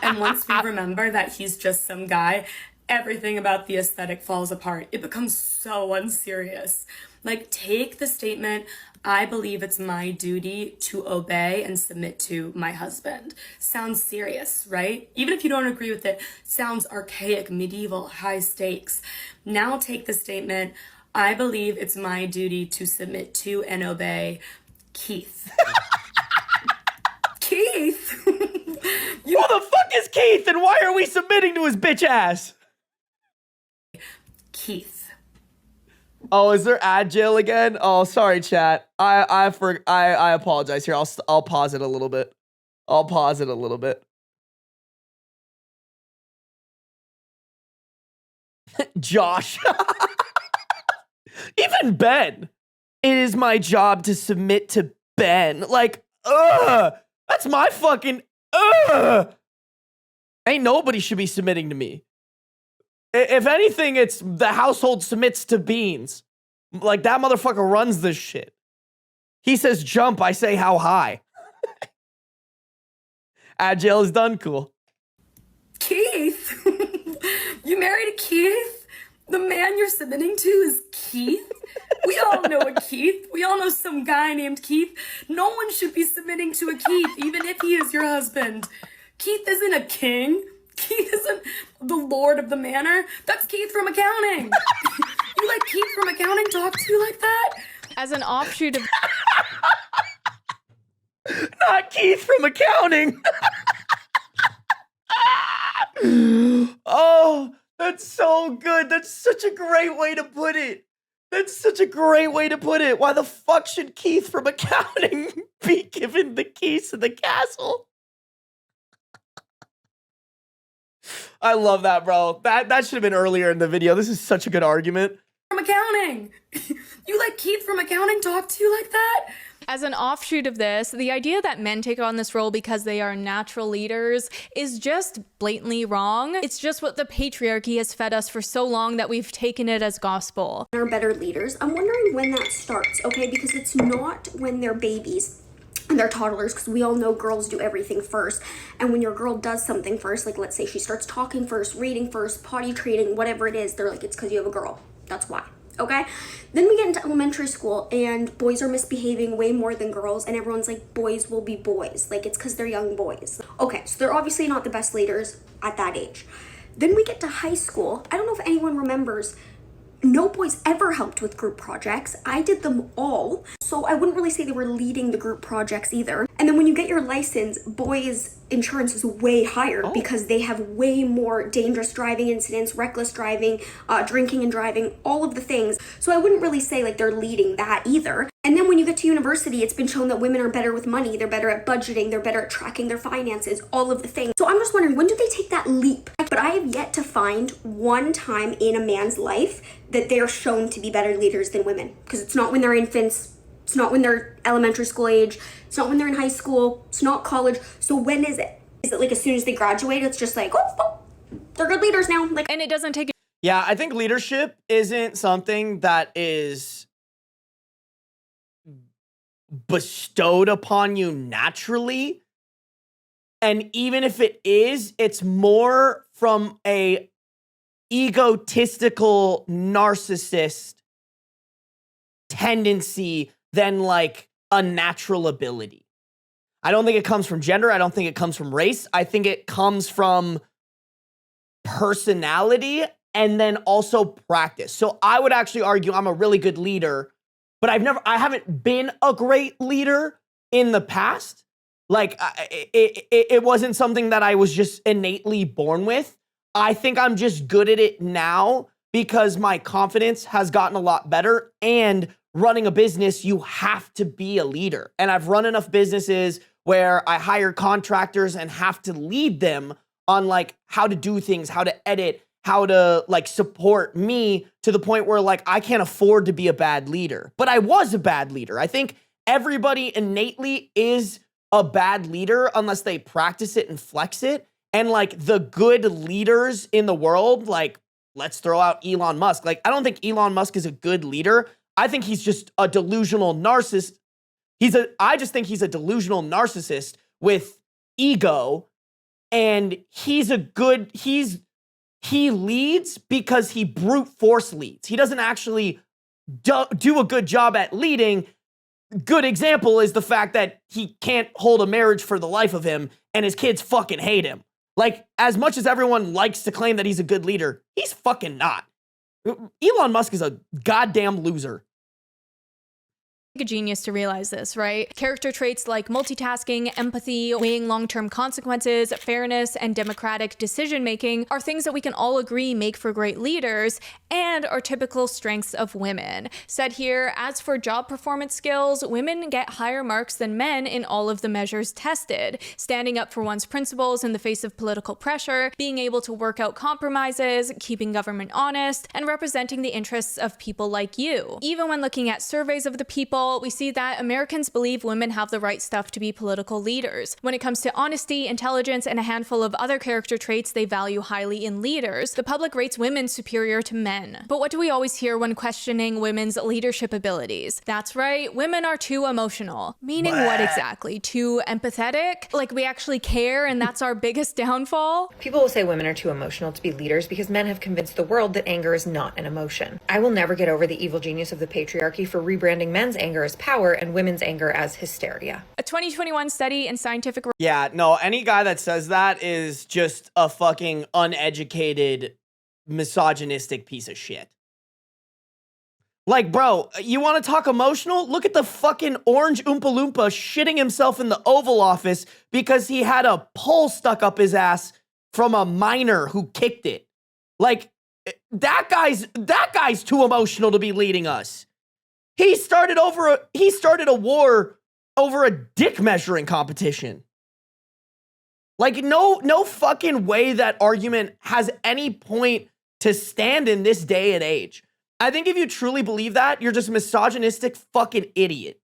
And once we remember that he's just some guy, everything about the aesthetic falls apart. It becomes so unserious. Like, take the statement, I believe it's my duty to obey and submit to my husband. Sounds serious, right? Even if you don't agree with it, sounds archaic, medieval, high stakes. Now take the statement, I believe it's my duty to submit to and obey Keith. Keith? Who the fuck is Keith and why are we submitting to his bitch ass? Keith. Oh, is there ad jail again? Oh, sorry, chat. I apologize here. I'll pause it a little bit. I'll pause it a little bit. Josh. Even Ben. It is my job to submit to Ben. Like, that's my fucking, Ain't nobody should be submitting to me. If anything, it's the household submits to Beans. Like, that motherfucker runs this shit. He says jump, I say how high. Agile is done, cool. Keith? You married a Keith? The man you're submitting to is Keith? We all know a Keith. We all know some guy named Keith. No one should be submitting to a Keith, even if he is your husband. Keith isn't a king. Keith isn't the lord of the manor. That's Keith from accounting. You let Keith from accounting talk to you like that? As an offshoot of... Not Keith from accounting. Oh, that's so good. That's such a great way to put it. That's such a great way to put it. Why the fuck should Keith from accounting be given the keys to the castle? I love that, bro. That should have been earlier in the video. This is such a good argument. From accounting. You let Keith from accounting talk to you like that? As an offshoot of this, the idea that men take on this role because they are natural leaders is just blatantly wrong. It's just what the patriarchy has fed us for so long that we've taken it as gospel. Are better leaders. I'm wondering when that starts, okay? Because it's not when they're babies and they're toddlers, because we all know girls do everything first. And when your girl does something first, like let's say she starts talking first, reading first, potty training, whatever it is, they're like, it's because you have a girl. That's why. Okay? Then we get into elementary school and boys are misbehaving way more than girls and everyone's like, boys will be boys. Like, it's because they're young boys. Okay, so they're obviously not the best leaders at that age. Then we get to high school. I don't know if anyone remembers, no boys ever helped with group projects. I did them all. So I wouldn't really say they were leading the group projects either. And then when you get your license, boys' insurance is way higher because they have way more dangerous driving incidents, reckless driving, drinking and driving, all of the things. So I wouldn't really say like they're leading that either. And then when you get to university, it's been shown that women are better with money, they're better at budgeting, they're better at tracking their finances, all of the things. So I'm just wondering, when do they take that leap? But I have yet to find one time in a man's life that they're shown to be better leaders than women. Because it's not when they're infants, it's not when they're elementary school age, it's not when they're in high school, it's not college. So when is it? Is it like as soon as they graduate, it's just like, oh, they're good leaders now. Like, and it doesn't take... Yeah, I think leadership isn't something that is bestowed upon you naturally. And even if it is, it's more from a egotistical narcissist tendency than like a natural ability. I don't think it comes from gender. I don't think it comes from race. I think it comes from personality and then also practice. So I would actually argue I'm a really good leader, but I haven't been a great leader in the past. Like it wasn't something that I was just innately born with. I think I'm just good at it now because my confidence has gotten a lot better, and running a business, you have to be a leader. And I've run enough businesses where I hire contractors and have to lead them on like how to do things, how to edit, how to like support me to the point where like I can't afford to be a bad leader. But I was a bad leader. I think everybody innately is a bad leader unless they practice it and flex it. And like the good leaders in the world, like let's throw out Elon Musk. Like I don't think Elon Musk is a good leader. I think he's just a delusional narcissist. I just think he's a delusional narcissist with ego, and he leads because he brute force leads. He doesn't actually do a good job at leading. Good example is the fact that he can't hold a marriage for the life of him, and his kids fucking hate him. Like, as much as everyone likes to claim that he's a good leader, he's fucking not. Elon Musk is a goddamn loser. A genius to realize this, right? Character traits like multitasking, empathy, weighing long-term consequences, fairness, and democratic decision-making are things that we can all agree make for great leaders and are typical strengths of women. Said here, as for job performance skills, women get higher marks than men in all of the measures tested. Standing up for one's principles in the face of political pressure, being able to work out compromises, keeping government honest, and representing the interests of people like you. Even when looking at surveys of the people, we see that Americans believe women have the right stuff to be political leaders. When it comes to honesty, intelligence, and a handful of other character traits they value highly in leaders, the public rates women superior to men. But what do we always hear when questioning women's leadership abilities? That's right, women are too emotional. Meaning what exactly? Too empathetic? Like we actually care and that's our biggest downfall? People will say women are too emotional to be leaders because men have convinced the world that anger is not an emotion. I will never get over the evil genius of the patriarchy for rebranding men's anger as power and women's anger as hysteria. A 2021 study in Scientific... Yeah, no, any guy that says that is just a fucking uneducated, misogynistic piece of shit. Like, bro, you want to talk emotional? Look at the fucking orange Oompa Loompa shitting himself in the Oval Office because he had a pole stuck up his ass from a miner who kicked it. Like, that guy's too emotional to be leading us. He started a war over a dick measuring competition. Like, no fucking way that argument has any point to stand in this day and age. I think if you truly believe that, you're just a misogynistic fucking idiot.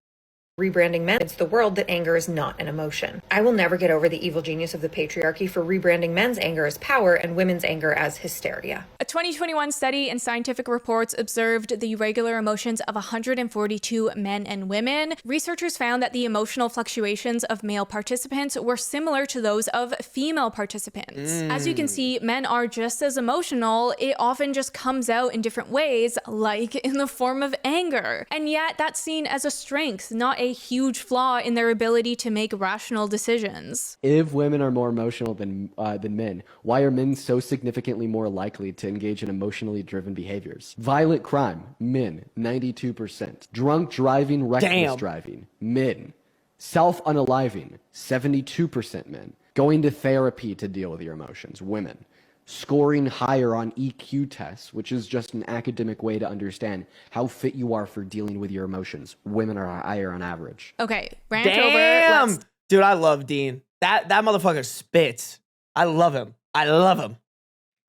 Rebranding men against the world that anger is not an emotion. I will never get over the evil genius of the patriarchy for rebranding men's anger as power and women's anger as hysteria. A 2021 study in Scientific Reports observed the regular emotions of 142 men and women. Researchers found that the emotional fluctuations of male participants were similar to those of female participants. As you can see, men are just as emotional. It often just comes out in different ways, like in the form of anger. And yet that's seen as a strength, not a huge flaw in their ability to make rational decisions. If women are more emotional than men, why are men so significantly more likely to engage in emotionally driven behaviors? Violent crime, men, 92%. Drunk driving, reckless driving, men. Self-unaliving, 72% men. Going to therapy to deal with your emotions, women. Scoring higher on EQ tests, which is just an academic way to understand how fit you are for dealing with your emotions. Women are higher on average. Okay, rant over. Dude, I love Dean. That motherfucker spits. I love him. I love him.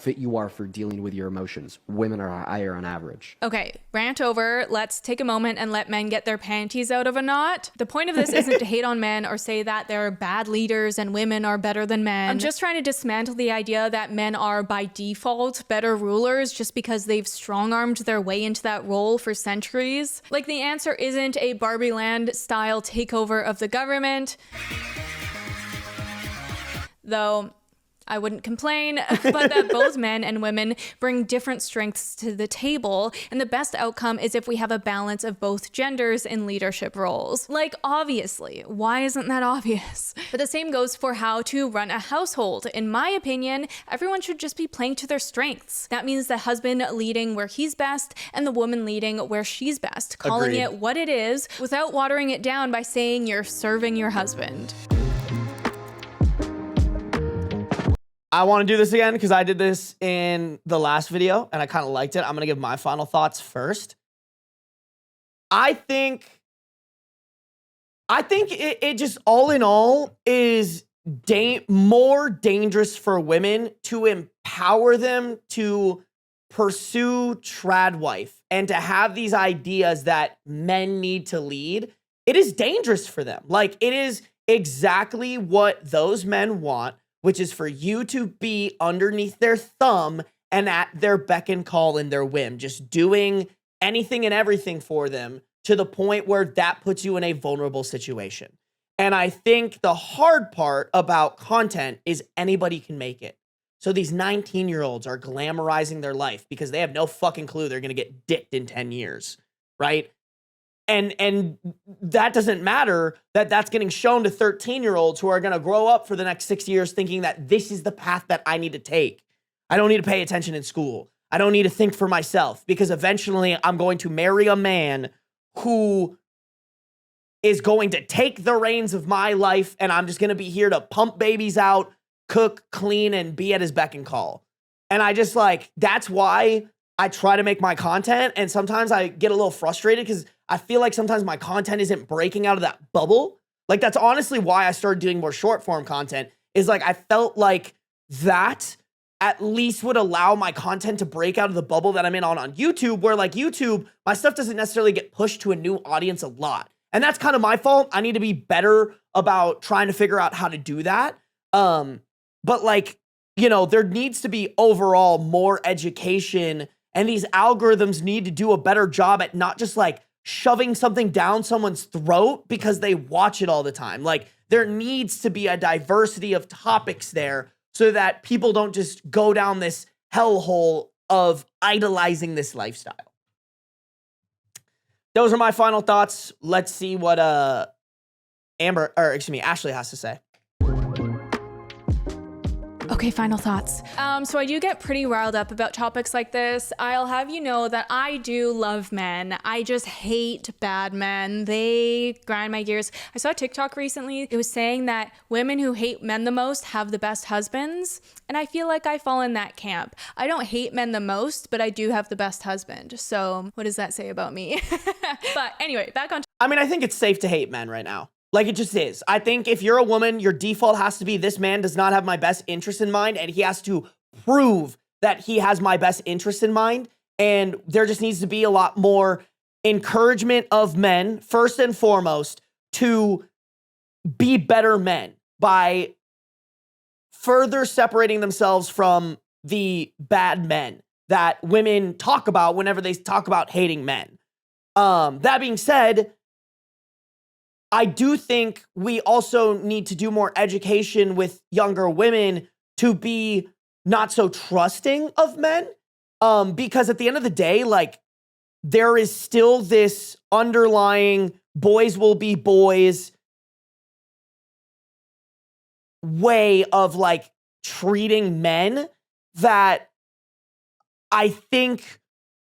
Fit you are for dealing with your emotions. Women are higher on average. Okay, rant over. Let's take a moment and let men get their panties out of a knot. The point of this isn't to hate on men or say that they're bad leaders and women are better than men. I'm just trying to dismantle the idea that men are by default better rulers just because they've strong-armed their way into that role for centuries. Like, the answer isn't a Barbie Land style takeover of the government. Though I wouldn't complain, but that both men and women bring different strengths to the table, and the best outcome is if we have a balance of both genders in leadership roles. Like, obviously, why isn't that obvious? But the same goes for how to run a household. In my opinion, everyone should just be playing to their strengths. That means the husband leading where he's best and the woman leading where she's best, calling it what it is without watering it down by saying you're serving your husband. I want to do this again because I did this in the last video and I kind of liked it. I'm going to give my final thoughts first. I think it just all in all is more dangerous for women to empower empower them to pursue Tradwife and to have these ideas that men need to lead, it is dangerous for them. Like, it is exactly what those men want, which is for you to be underneath their thumb and at their beck and call and their whim, just doing anything and everything for them to the point where that puts you in a vulnerable situation. And I think the hard part about content is anybody can make it. So these 19-year-olds are glamorizing their life because they have no fucking clue they're going to get dicked in 10 years, right? And that doesn't matter, that that's getting shown to 13-year-olds who are going to grow up for the next 6 years thinking that this is the path that I need to take. I don't need to pay attention in school. I don't need to think for myself because eventually I'm going to marry a man who is going to take the reins of my life and I'm just going to be here to pump babies out, cook, clean, and be at his beck and call. And I just like, that's why I try to make my content. And sometimes I get a little frustrated because I feel like sometimes my content isn't breaking out of that bubble. Like, that's honestly why I started doing more short form content, is like, I felt like that at least would allow my content to break out of the bubble that I'm in on YouTube, where like YouTube, my stuff doesn't necessarily get pushed to a new audience a lot. And that's kind of my fault. I need to be better about trying to figure out how to do that. But like, you know, there needs to be overall more education, and these algorithms need to do a better job at not just like shoving something down someone's throat because they watch it all the time. Like, there needs to be a diversity of topics there so that people don't just go down this hellhole of idolizing this lifestyle. Those are my final thoughts. Let's see what Ashley has to say. Okay, final thoughts. So I do get pretty riled up about topics like this. I'll have you know that I do love men. I just hate bad men. They grind my gears. I saw a TikTok recently. It was saying that women who hate men the most have the best husbands. And I feel like I fall in that camp. I don't hate men the most, but I do have the best husband. So what does that say about me? But anyway, back on. I mean, I think it's safe to hate men right now. Like, it just is. I think if you're a woman, your default has to be, this man does not have my best interest in mind, and he has to prove that he has my best interest in mind. And there just needs to be a lot more encouragement of men, first and foremost, to be better men by further separating themselves from the bad men that women talk about whenever they talk about hating men. That being said, I do think we also need to do more education with younger women to be not so trusting of men. Because at the end of the day, like, there is still this underlying boys will be boys way of like treating men that I think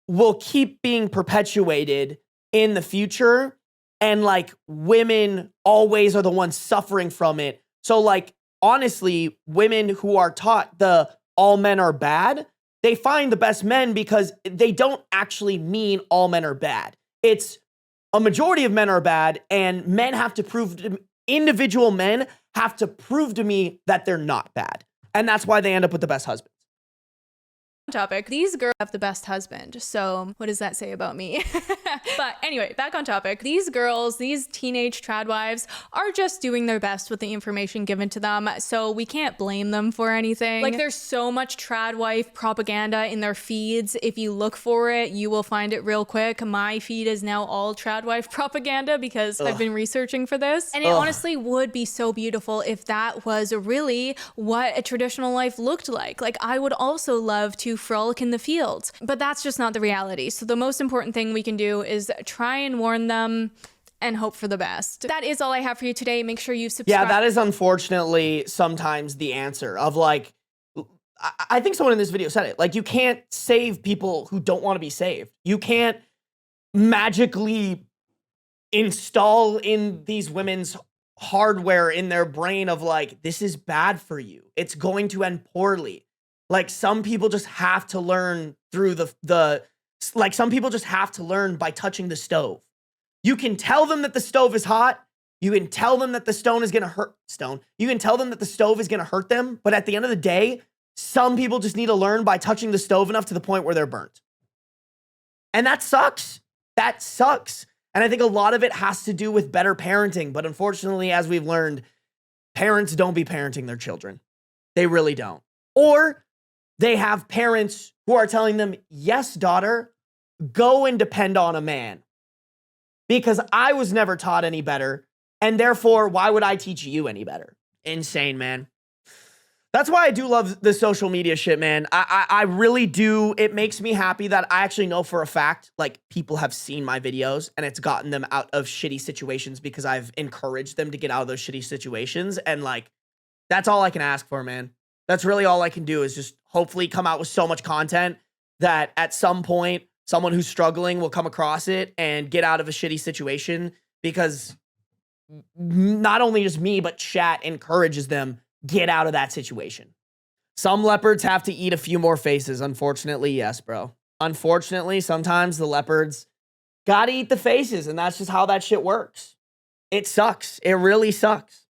will keep being perpetuated in the future. And like, women always are the ones suffering from it. So like, honestly, women who are taught the all men are bad, they find the best men because they don't actually mean all men are bad. It's a majority of men are bad, and men have to prove to, individual men have to prove to me that they're not bad. And that's why they end up with the best husbands. Topic. These girls have the best husband. So what does that say about me? But anyway, back on topic. These girls, these teenage tradwives, are just doing their best with the information given to them. So we can't blame them for anything. Like, there's so much tradwife propaganda in their feeds. If you look for it, you will find it real quick. My feed is now all tradwife propaganda because I've been researching for this. And it honestly would be so beautiful if that was really what a traditional life looked like. Like, I would also love to frolic in the fields, but that's just not the reality. So the most important thing we can do is try and warn them and hope for the best. That is all I have for you today. Make sure you subscribe. Yeah, that is unfortunately sometimes the answer of like, I think someone in this video said it, like, you can't save people who don't want to be saved. You can't magically install in these women's hardware in their brain of like, this is bad for you. It's going to end poorly. Like, some people just have to learn through like, some people just have to learn by touching the stove. You can tell them that the stove is hot. You can tell them that the stone is going to hurt. You can tell them that the stove is going to hurt them. But at the end of the day, Some people just need to learn by touching the stove enough to the point where they're burnt. And that sucks. That sucks. And I think a lot of it has to do with better parenting. But unfortunately, as we've learned, parents don't be parenting their children. They really don't. Or they have parents who are telling them, yes, daughter, go and depend on a man. Because I was never taught any better. And therefore, why would I teach you any better? Insane, man. That's why I do love the social media shit, man. I really do. It makes me happy that I actually know for a fact, like, people have seen my videos and it's gotten them out of shitty situations because I've encouraged them to get out of those shitty situations. And, like, that's all I can ask for, man. That's really all I can do is just hopefully come out with so much content that at some point, someone who's struggling will come across it and get out of a shitty situation, because not only just me, but chat encourages them get out of that situation. Some leopards have to eat a few more faces. Unfortunately, yes, bro. Unfortunately, sometimes the leopards gotta eat the faces, and that's just how that shit works. It sucks. It really sucks.